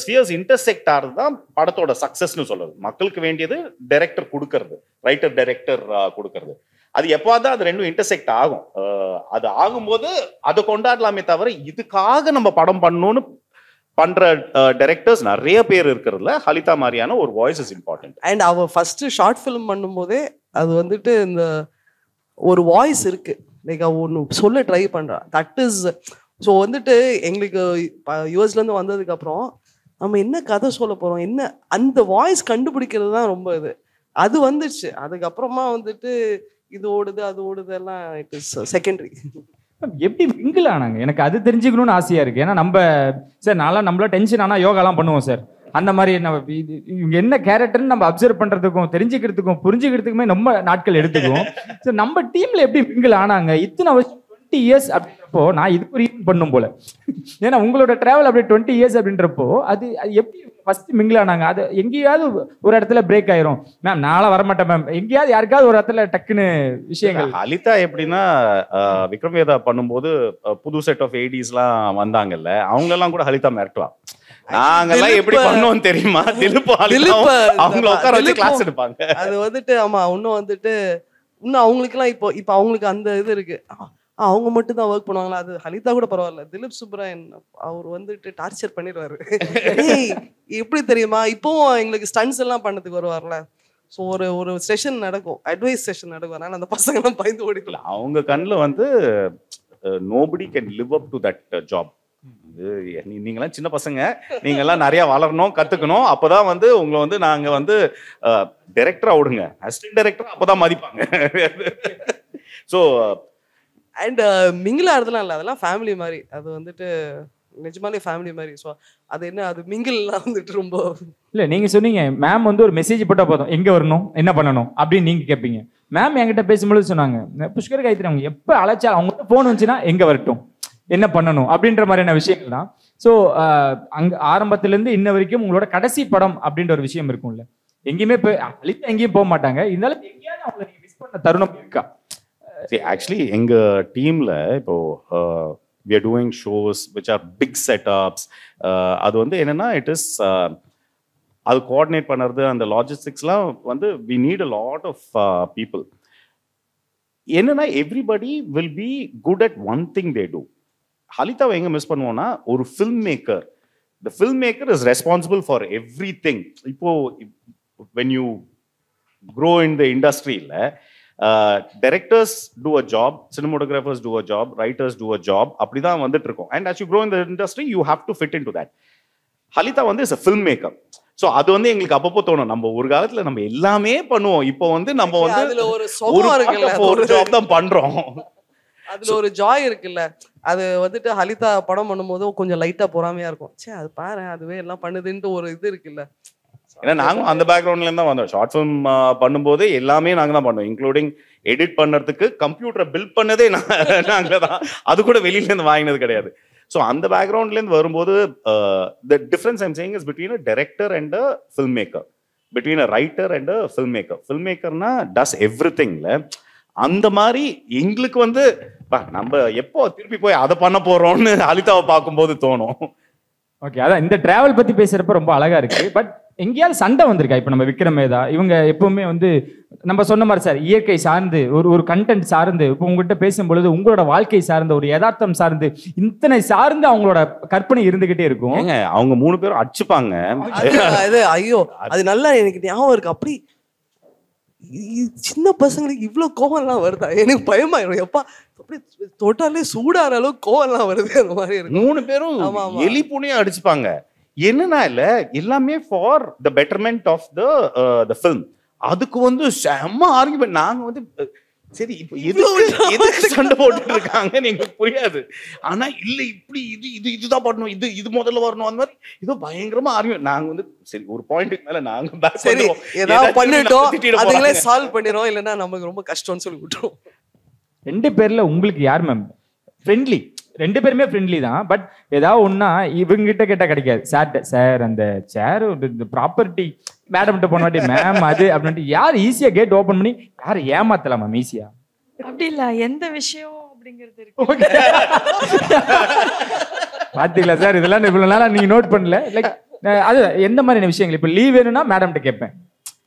ஸ்பியர்ஸ் இன்டர்செக்ட் ஆகிறது தான் படத்தோட சக்சஸ்னு சொல்றது. மக்களுக்கு வேண்டியது டைரக்டர் கொடுக்கறது, ரைட்டர் டைரக்டர் கொடுக்கறது. அது எப்போதான் அது ரெண்டும் இன்டர்செக்ட் ஆகும். அது ஆகும்போது அதை கொண்டாடலாமே தவிர இதுக்காக நம்ம படம் பண்ணணும்னு பண்ற டைரக்டர்ஸ் நிறைய பேர் இருக்கிறதுல ஹலிதா மாதிரியான ஒரு வாய்ஸ் இஸ் இம்பார்ட்டன்ட். அண்ட் அவ ஃபர்ஸ்ட் ஷார்ட் ஃபிலிம் பண்ணும்போதே அது வந்துட்டு இந்த ஒரு வாய்ஸ் இருக்கு, லைக் அவ ஒன்று சொல்ல ட்ரை பண்றா. தட் இஸ் ஸோ வந்துட்டு எங்களுக்கு யூஎஸ்லேருந்து வந்ததுக்கப்புறம் நம்ம என்ன கதை சொல்ல போகிறோம், என்ன அந்த வாய்ஸ் கண்டுபிடிக்கிறது தான் ரொம்ப இது. அது வந்துடுச்சு. அதுக்கப்புறமா வந்துட்டு இது ஓடுது அது ஓடுது எல்லாம் இட் இஸ் செகண்டரி. எப்படி மிங்கிள் ஆனாங்க எனக்கு அது தெரிஞ்சுக்கணும்னு ஆசையா இருக்கு. ஏன்னா நம்ம சார் நான்லாம் நம்மள டென்ஷன் ஆனால் யோகாலாம் பண்ணுவோம் சார். அந்த மாதிரி நம்ம இவங்க என்ன கேரக்டர்னு நம்ம அப்சர்வ் பண்றதுக்கும் தெரிஞ்சுக்கிறதுக்கும் புரிஞ்சுக்கிறதுக்குமே ரொம்ப நாட்கள் எடுத்துக்குவோம். சார் நம்ம டீம்ல எப்படி மிங்கிள் ஆனாங்க இத்தனை வருஷம் 20 இயர்ஸ் அப்படின்றப்போ நான் இதுக்கு ஒரு ஈவென்ட் பண்ணும் போல. ஏன்னா உங்களோட டிராவல் அப்படியே 20 இயர்ஸ் அப்படின்றப்போ அது எப்படி ஃபர்ஸ்ட் மிங்கிள் ஆனாங்க? அது எங்கேயாவது ஒரு இடத்துல பிரேக் ஆயிரும் மேம், நாளா வரமாட்டேன் மேம், எங்கேயாவது யாருக்காவது ஒரு இடத்துல டக்குன்னு விஷயங்கள். ஹலிதா எப்படின்னா விக்ரம் வேதா பண்ணும்போது புது செட் ஆஃப் ஏடிஸ்லாம் வந்தாங்கல்ல, அவங்களெல்லாம் கூட ஹலிதா மிரட்டுவா. நாங்கெல்லாம் எப்படி பண்ணோம் தெரியுமா, அவங்கள உட்கார வச்சு கிளாஸ் எடுப்பாங்க. அது வந்துட்டு ஆமா இன்னும் வந்துட்டு இன்னும் அவங்களுக்குலாம் இப்போ அவங்களுக்கு அந்த இது இருக்கு, அவங்க மட்டும் தான் ஒர்க் பண்ணுவாங்களா. அது ஹலிதா கூட பரவாயில்ல, திலீப் சுப்ராயன் அவர் வந்துட்டு டார்ச்சர் பண்ணிடுவாரு. எப்படி தெரியுமா, இப்போவும் எங்களுக்கு ஸ்டன்ஸ் எல்லாம் பண்ணதுக்கு வருவார்ல. ஸோ ஒரு செஷன் நடக்கும், அட்வைஸ் செஷன் நடக்கும், அதனால அந்த பசங்க எல்லாம் பயந்து ஓடிக்கல. அவங்க கண்ணில் வந்து nobody can live up to that job. நீங்களாம் சின்ன பசங்க, நீங்கெல்லாம் நிறைய வளரணும் கத்துக்கணும், அப்பதான் வந்து உங்களை வந்து நாங்க வந்து டைரக்டரா விடுங்க, அசிஸ்டன்ட் டைரக்டரா அப்பதான் மதிப்பாங்க. ஸோ அண்ட் மிங்கிள் ஆடுறதுலாம் இல்லை, அதெல்லாம் ஃபேமிலி மாதிரி. அது வந்துட்டு நிஜமாலே ஃபேமிலி மாதிரி. ஸோ அது என்ன அது மிங்கிள்லாம் வந்துட்டு ரொம்ப இல்லை. நீங்கள் சொன்னீங்க மேம் வந்து ஒரு மெசேஜ் போட்டால் போதும் எங்கே வரணும் என்ன பண்ணணும் அப்படின்னு நீங்கள் கேட்பீங்க. மேம் என்கிட்ட பேசும்போது சொன்னாங்க, புஷ்கர் காயத்ரி அவங்க எப்போ அழைச்சா அவங்க ஃபோன் வந்துச்சுன்னா எங்கே வரட்டும் என்ன பண்ணணும் அப்படின்ற மாதிரியான விஷயங்கள் தான். ஸோ அங்கே ஆரம்பத்துலேருந்து இன்ன வரைக்கும் உங்களோட கடைசி படம் அப்படின்ற ஒரு விஷயம் இருக்கும்ல, எங்கேயுமே போய் அழித்து எங்கேயும் போக மாட்டாங்க, இருந்தாலும் எங்கேயாவது அவங்களை நீங்கள் மிஸ் பண்ண தருணம் இருக்கா? ஆக்சுவலி எங்க டீம்ல இப்போ we are doing shows which are big setups. அது வந்து என்னன்னா it is அது கோஆர்டினேட் பண்ணுறது அந்த லாஜிஸ்டிக்ஸ்லாம் வந்து we need a lot of people. என்னன்னா everybody will be good at one thing they do. ஹலிதாவை எங்கே மிஸ் பண்ணுவோம்னா ஒரு film maker. The filmmaker is responsible for everything. இப்போ when you grow in the industry, directors do a job, cinematographers do a job, writers do a job. அப்படிதான் வந்துட்டு இருக்கோம். And as you grow in the industry, you have to fit into that. Halitha வந்து is a filmmaker. So அது வந்து எங்களுக்கு அப்பப்போ தோணும், நம்ம ஒரு காலத்துல நம்ம எல்லாமே பண்ணுவோம், இப்போ வந்து நம்ம வந்து ஒரு ஜாப் தான் பண்றோம். அதுல ஒரு ஜாய் இருக்குல்ல, அது வந்துட்டு ஹலிதா படம் பண்ணும்போது கொஞ்சம் லைட்டா பொறாமையா இருக்கும். சே அது பாரு அதுவே எல்லாம் பண்ணுதுன்ட்டு ஒரு இது இருக்குல்ல. ஏன்னா நாங்களும் அந்த பேக்ரவுண்ட்ல இருந்து தான் வந்தோம். ஷார்ட் ஃபிலிம் பண்ணும்போது எல்லாமே நாங்க தான் பண்ணோம், இன்க்ளூடிங் எடிட் பண்ணுறதுக்கு கம்ப்யூட்டரை பில்ட் பண்ணதே நாங்களே தான், அது கூட வெளியில இருந்து வாங்கினது கிடையாது. ஸோ அந்த பேக்ரவுண்ட்லேருந்து வரும்போது the difference I'm saying is between a director and a film maker, between a writer and a film maker. Film மேக்கர்னா டஸ் எவ்ரி திங்ல. அந்த மாதிரி எங்களுக்கு வந்து நம்ம எப்போ திருப்பி போய் அதை பண்ண போறோம்னு ஹலிதாவை பார்க்கும்போது தோணும். ஓகே, அதான் இந்த டிராவல் பத்தி பேசுறப்ப ரொம்ப அழகா இருக்கு. பட் எங்கேயாவது சண்டை வந்திருக்கா? இப்போ நம்ம விக்ரமேதா இவங்க எப்பவுமே வந்து நம்ம சொன்ன மாதிரி சார் இயற்கை சார்ந்து ஒரு கண்டென்ட் சார்ந்து, இப்போ உங்ககிட்ட பேசும்பொழுது உங்களோட வாழ்க்கை சார்ந்த ஒரு யதார்த்தம் சார்ந்து இத்தனை சார்ந்து அவங்களோட கற்பனை இருந்துகிட்டே இருக்கும். அவங்க 3 பேரும் அடிச்சுப்பாங்க. ஐயோ அது நல்லா எனக்கு ஞாபகம் இருக்கு. அப்படி சின்ன பசங்களுக்கு இவ்வளவு கோவம்லாம் வருதா? எனக்கு பயமாயிரும். எப்பா அப்படி தொட்டாலே சூடான அளவுக்கு கோவம்லாம் வருது. அந்த மாதிரி இருக்கு. 3 பேரும் எலி பூனையும் அடிச்சுப்பாங்க. என்னன்னா இல்ல எல்லாமே for the betterment of the film. அதுக்கு வந்து செம்ம ஆர்கியூமெண்ட். நாங்க வந்து சரி இப்போ எதுக்கு சண்டை போட்டு இருக்காங்கன்னு எங்களுக்கு புரியாது. ஆனா இல்ல இப்படி இதுதான் பண்ணணும், இது முதல்ல வரணும், அந்த மாதிரி ஏதோ பயங்கரமா ஆர்கியூமெண்ட். நாங்க வந்து சரி ஒரு பாயிண்ட்டுக்கு மேல நாங்க சரி ஏதாவது பண்ணிட்டோம், அதுங்களே சால்வ் பண்ணிடுறோம், இல்லைன்னா நமக்கு ரொம்ப கஷ்டம்னு சொல்லி விட்டுரும். 2 பேர்ல உங்களுக்கு யார் மேம் ஃப்ரெண்ட்லி? 2 பேருமே ஃப்ரெண்ட்லி தான். பட் ஏதாவது ஒன்னா இவங்கிட்ட கேட்டா கிடைக்காது. சார் அந்த சேர் ப்ராப்பர்ட்டி மேடம்கிட்ட போனாட்டி மேம் அது அப்படின்ட்டு யார் ஈஸியா கேட் ஓபன் பண்ணி யார் ஏமாத்தலாம் மேம் ஈஸியா? அப்படி இல்ல, எந்த விஷயம் அப்படிங்கிறது இருக்கு. பாத்தீங்களா சார், இதெல்லாம் இவ்வளவு நாளா நீங்க நோட் பண்ணல. லைக் அது எந்த மாதிரியான விஷயங்கள்? இப்ப லீவ் வேணும்னா மேடம்கிட்ட கேட்பேன்,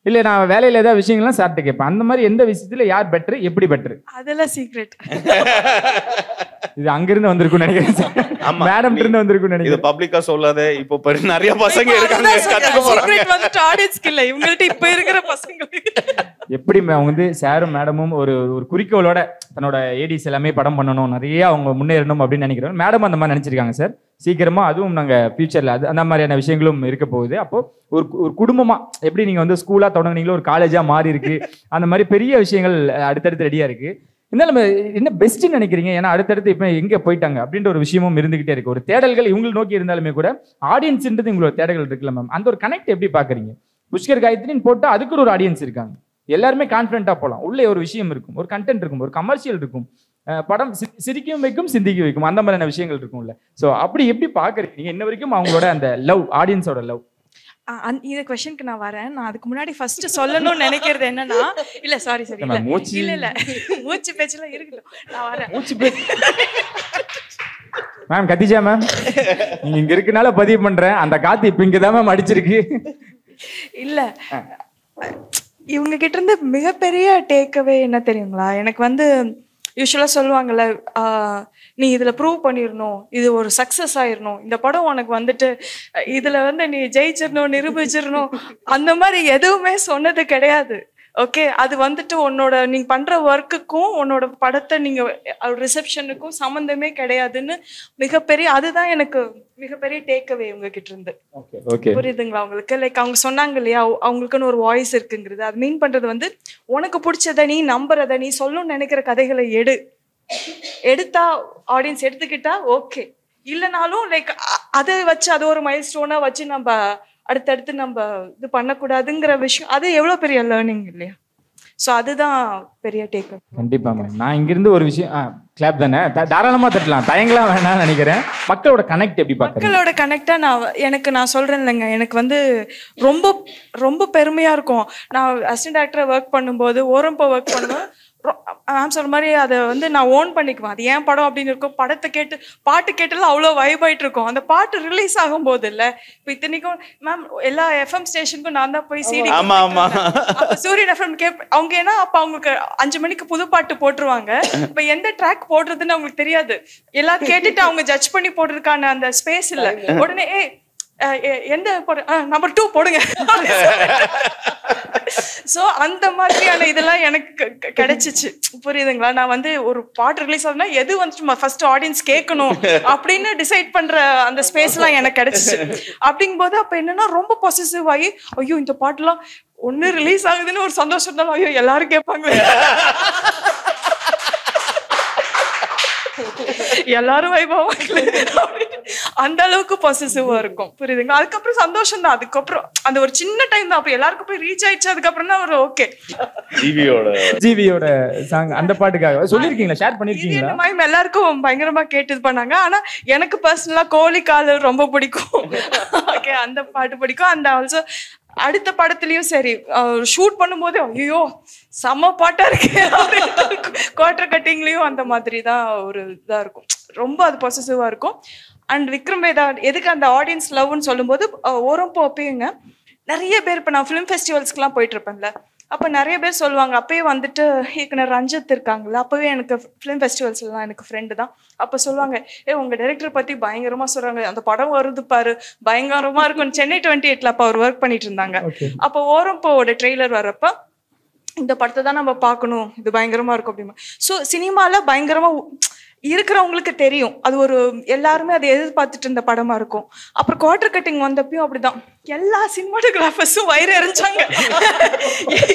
இல்ல நான் வேலையில ஏதாவது விஷயங்கள்லாம் சார்ட்ட கேட்பேன். அந்த மாதிரி எந்த விஷயத்துல யார் பெட்டர், எப்படி பெட்டர்? அதெல்லாம் சீக்ரெட். இது அங்கிருந்து வந்திருக்கும் நினைக்கிறேன். மேடம் இருந்து வந்திருக்கும் நினைக்கிறேன். இது பப்ளிக்கா சொல்லாத. இப்போ நிறைய பசங்க இருக்காங்க கத்துக்க போறாங்க. சீக்ரெட் வந்து ஆடியன்ஸ்க்கு இல்ல, இவங்கள்ட்ட இப்ப இருக்கிற பசங்களுக்கு. எப்படி அவங்க வந்து சாரும் மேடமும் ஒரு குறிக்கோளோட தன்னோட ஏடிஸ் எல்லாமே படம் பண்ணணும், நிறைய அவங்க முன்னேறணும் அப்படின்னு நினைக்கிறோம். மேடம் அந்த மாதிரி நினைச்சிருக்காங்க சார். சீக்கிரமா அதுவும் நாங்க ஃபியூச்சர்ல அந்த மாதிரியான விஷயங்களும் இருக்க போகுது. அப்போ ஒரு குடும்பமா எப்படி நீங்க வந்து ஸ்கூலா தொடங்குனீங்களோ ஒரு காலேஜா மாறி இருக்கு, அந்த மாதிரி பெரிய விஷயங்கள் அடுத்தடுத்து ரெடியா இருக்கு. இருந்தாலும் என்ன பெஸ்ட்னு நினைக்கிறீங்க? ஏன்னா அடுத்தடுத்து இப்ப எங்க போயிட்டாங்க அப்படின்ற ஒரு விஷயமும் இருந்துகிட்டே இருக்கு. ஒரு தேடல்கள் இவங்களை நோக்கி இருந்தாலுமே கூட ஆடியன்ஸ்ன்றது உங்களோட தேடல்கள் இருக்குல்ல மேம், அந்த ஒரு கனெக்ட் எப்படி பாக்குறீங்க? புஷ்கர் காயத்ரின்னு போட்டு அதுக்கு ஒரு ஆடியன்ஸ் இருக்காங்க, எல்லாருமே கான்ஃபிடென்ட்டா போகலாம். உள்ளே ஒரு விஷயம் இருக்கும், ஒரு கண்டென்ட் இருக்கும், ஒரு கமர்ஷியல் இருக்கும், படம் சிரிக்கவும் வைக்கும் சிந்திக்க வைக்கும், அந்த மாதிரியான விஷயங்கள் இருக்கும்ல. ஸோ அப்படி எப்படி பாக்குறீங்க இன்ன வரைக்கும் அவங்களோட அந்த லவ், ஆடியன்ஸோட லவ்? இந்த क्वेश्चनக்கு நான் வரேன். நான் அதுக்கு முன்னாடி ஃபர்ஸ்ட் சொல்லணும்னு நினைக்கிறது என்னன்னா, இல்ல சாரி இல்ல மூச்சு பேச்சல இருக்கட்டும், நான் வரேன். மூச்சு பேச்சு மேம் கத்திஜா மேம் நீங்க இங்க இருக்கனால பதிவு பண்றேன். அந்த காத்து இப்ப இங்கதான் மேம் அடிச்சிருக்கு. இல்ல இவங்க கிட்ட இருந்து மிகப்பெரிய டேக்அவே என்ன தெரியுங்களா? எனக்கு வந்து யூஸ்வலா சொல்லுவாங்கல்ல, நீ இதுல ப்ரூவ் பண்ணிடணும், இது ஒரு சக்சஸ் ஆயிடணும், இந்த படம் உனக்கு வந்துட்டு இதுல வந்து நீ ஜெயிச்சிடணும், நிரூபிச்சிடணும், அந்த மாதிரி எதுவுமே சொன்னது கிடையாது. ஓகே, அது வந்துட்டு உன்னோட நீங்க பண்ற ஒர்க்குக்கும் உன்னோட படத்தை நீங்க ரிசப்ஷனுக்கும் சம்மந்தமே கிடையாதுன்னு மிகப்பெரிய, அதுதான் எனக்கு மிகப்பெரிய டேக்அவே உங்ககிட்ட இருந்து. புரியுதுங்களா உங்களுக்கு? லைக் அவங்க சொன்னாங்க இல்லையா, அவங்களுக்குன்னு ஒரு வாய்ஸ் இருக்குங்கிறது. அது மீன் பண்றது வந்து உனக்கு பிடிச்சத நீ நம்புறத நீ சொல்லணும்னு நினைக்கிற கதைகளை எடுத்தா ஆடியன்ஸ் எடுத்துக்கிட்டா ஓகே, இல்லைனாலும் லைக் அதை வச்சு அது ஒரு மைல் ஸ்டோனா வச்சு நம்ம அடுத்தடுத்து நம்ம இது பண்ணக்கூடாதுங்கிற விஷயம், அது எவ்வளவு பெரிய லேர்னிங் இல்லையா? ஸோ அதுதான் பெரிய டேக். கண்டிப்பா மேம். நான் இங்கிருந்து ஒரு விஷயம் கிளாப் தானே, தாராளமா தட்டலாம், தயங்கலாம் வேணாம்னு நினைக்கிறேன். மக்களோட கனெக்ட் எப்படி பார்க்குறீங்க? மக்களோட கனெக்டா நான் சொல்றேன் இல்லைங்க, எனக்கு வந்து ரொம்ப ரொம்ப பெருமையா இருக்கும். நான் அசிஸ்டன்ட் டைரக்டரா ஒர்க் பண்ணும்போது, ஓரம்போ ஒர்க் பண்ணும்போது மேம் சொல்ற மாதிரி அதை வந்து நான் ஓன் பண்ணிக்குவேன். அது ஏன் படம் அப்படின்னு இருக்கும். படத்தை கேட்டு பாட்டு கேட்டெல்லாம் அவ்வளோ வைப் ஆயிட்டு இருக்கும். அந்த பாட்டு ரிலீஸ் ஆகும் போது இல்ல, இப்போ இத்தனைக்கும் மேம் எல்லா எஃப்எம் ஸ்டேஷனுக்கும் நான் தான் போய் சிடி சூரியன் எஃப்எம் அவங்க ஏன்னா அப்ப அவங்களுக்கு 5 மணிக்கு புது பாட்டு போட்டுருவாங்க. இப்ப எந்த ட்ராக் போடுறதுன்னு அவங்களுக்கு தெரியாது. எல்லாம் கேட்டுட்டு அவங்க ஜட்ஜ் பண்ணி போடுறதுக்கான அந்த ஸ்பேஸ் இல்ல. உடனே எந்த நம்பர் 2 போடுங்க. சோ அந்த மாதிரியான இதெல்லாம் எனக்கு கிடைச்சிச்சு. புரியுதுங்களா? நான் வந்து ஒரு பாட்டு ரிலீஸ் ஆகுதுன்னா எது வந்து ஃபர்ஸ்ட் ஆடியன்ஸ் கேட்கணும் அப்படின்னு டிசைட் பண்ற அந்த ஸ்பேஸ் எல்லாம் எனக்கு கிடைச்சிச்சு. அப்படிங்கும் போது அப்ப என்னன்னா ரொம்ப பொசசிவ் ஆகி ஐயோ இந்த பாட்டுலாம் ஒண்ணு ரிலீஸ் ஆகுதுன்னு ஒரு சந்தோஷம் இருந்தாலும் ஐயோ எல்லாரும் கேட்பாங்க, எல்லாரும் வைபாவாங்களே, அந்த அளவுக்கு பொசசிவா இருக்கும். புரியுதுங்களா? அதுக்கப்புறம் சந்தோஷம் தான். அதுக்கப்புறம் அந்த ஒரு சின்ன டைம் தான். அப்ப எல்லாருக்கும் போய் ரீச் ஆயிடுச்சு. அதுக்கப்புறம் தான் ஒரு ஓகே. ஜிவியோட சாங் அந்த பாட்டுக்காக சொல்லிருக்கீங்களா, ஷேர் பண்ணிருக்கீங்களா? மேம் எல்லாருக்கும் பயங்கரமா கேட்டு இது பண்ணாங்க. ஆனா எனக்கு பர்சனலா கோழி கால் ரொம்ப பிடிக்கும். ஓகே, அந்த பாட்டு பிடிக்கும். அந்த ஆல்சோ அடுத்த படத்துலயும் சரி ஷூட் பண்ணும்போது ஐயோ செம்ம பாட்டா இருக்கு. குவார்டர் கட்டிங்லயும் அந்த மாதிரி தான் ஒரு இதா இருக்கும். ரொம்ப அது பொசசிவா இருக்கும். அண்ட் விக்ரம் வேதா எதுக்கு அந்த ஆடியன்ஸ் லவ்னு சொல்லும்போது ஓரம் போப்பேங்க நிறைய பேர் இப்போ நான் ஃபிலிம் ஃபெஸ்டிவல்ஸ்க்குலாம் போயிட்டு இருப்பேன்ல, அப்போ நிறைய பேர் சொல்லுவாங்க. அப்பயே வந்துட்டு இயக்குனர் ரஞ்சித் இருக்காங்கல்ல, அப்பவே எனக்கு ஃபிலிம் ஃபெஸ்டிவல்ஸ்லாம் எனக்கு ஃப்ரெண்டு தான். அப்போ சொல்லுவாங்க, உங்க டைரக்டர் பத்தி பயங்கரமா சொல்றாங்க, அந்த படம் வருது பாரு பயங்கரமா இருக்கும். சென்னை 28ல அப்போ அவர் ஒர்க் பண்ணிட்டு இருந்தாங்க. அப்போ ஓரம்போட ட்ரெய்லர் வர்றப்ப இந்த படத்தை தான் நம்ம பார்க்கணும், இது பயங்கரமா இருக்கும் அப்படிமா. ஸோ சினிமால பயங்கரமா இருக்கிறவங்களுக்கு தெரியும், அது ஒரு எல்லாருமே அதை எதிர்பார்த்துட்டு இருந்த படமா இருக்கும். அப்புறம் குவார்டர் கட்டிங் வந்தப்பயும் அப்படிதான், எல்லா சினிமாட்டோகிராஃபர்ஸும் வயிறு எறிஞ்சாங்க,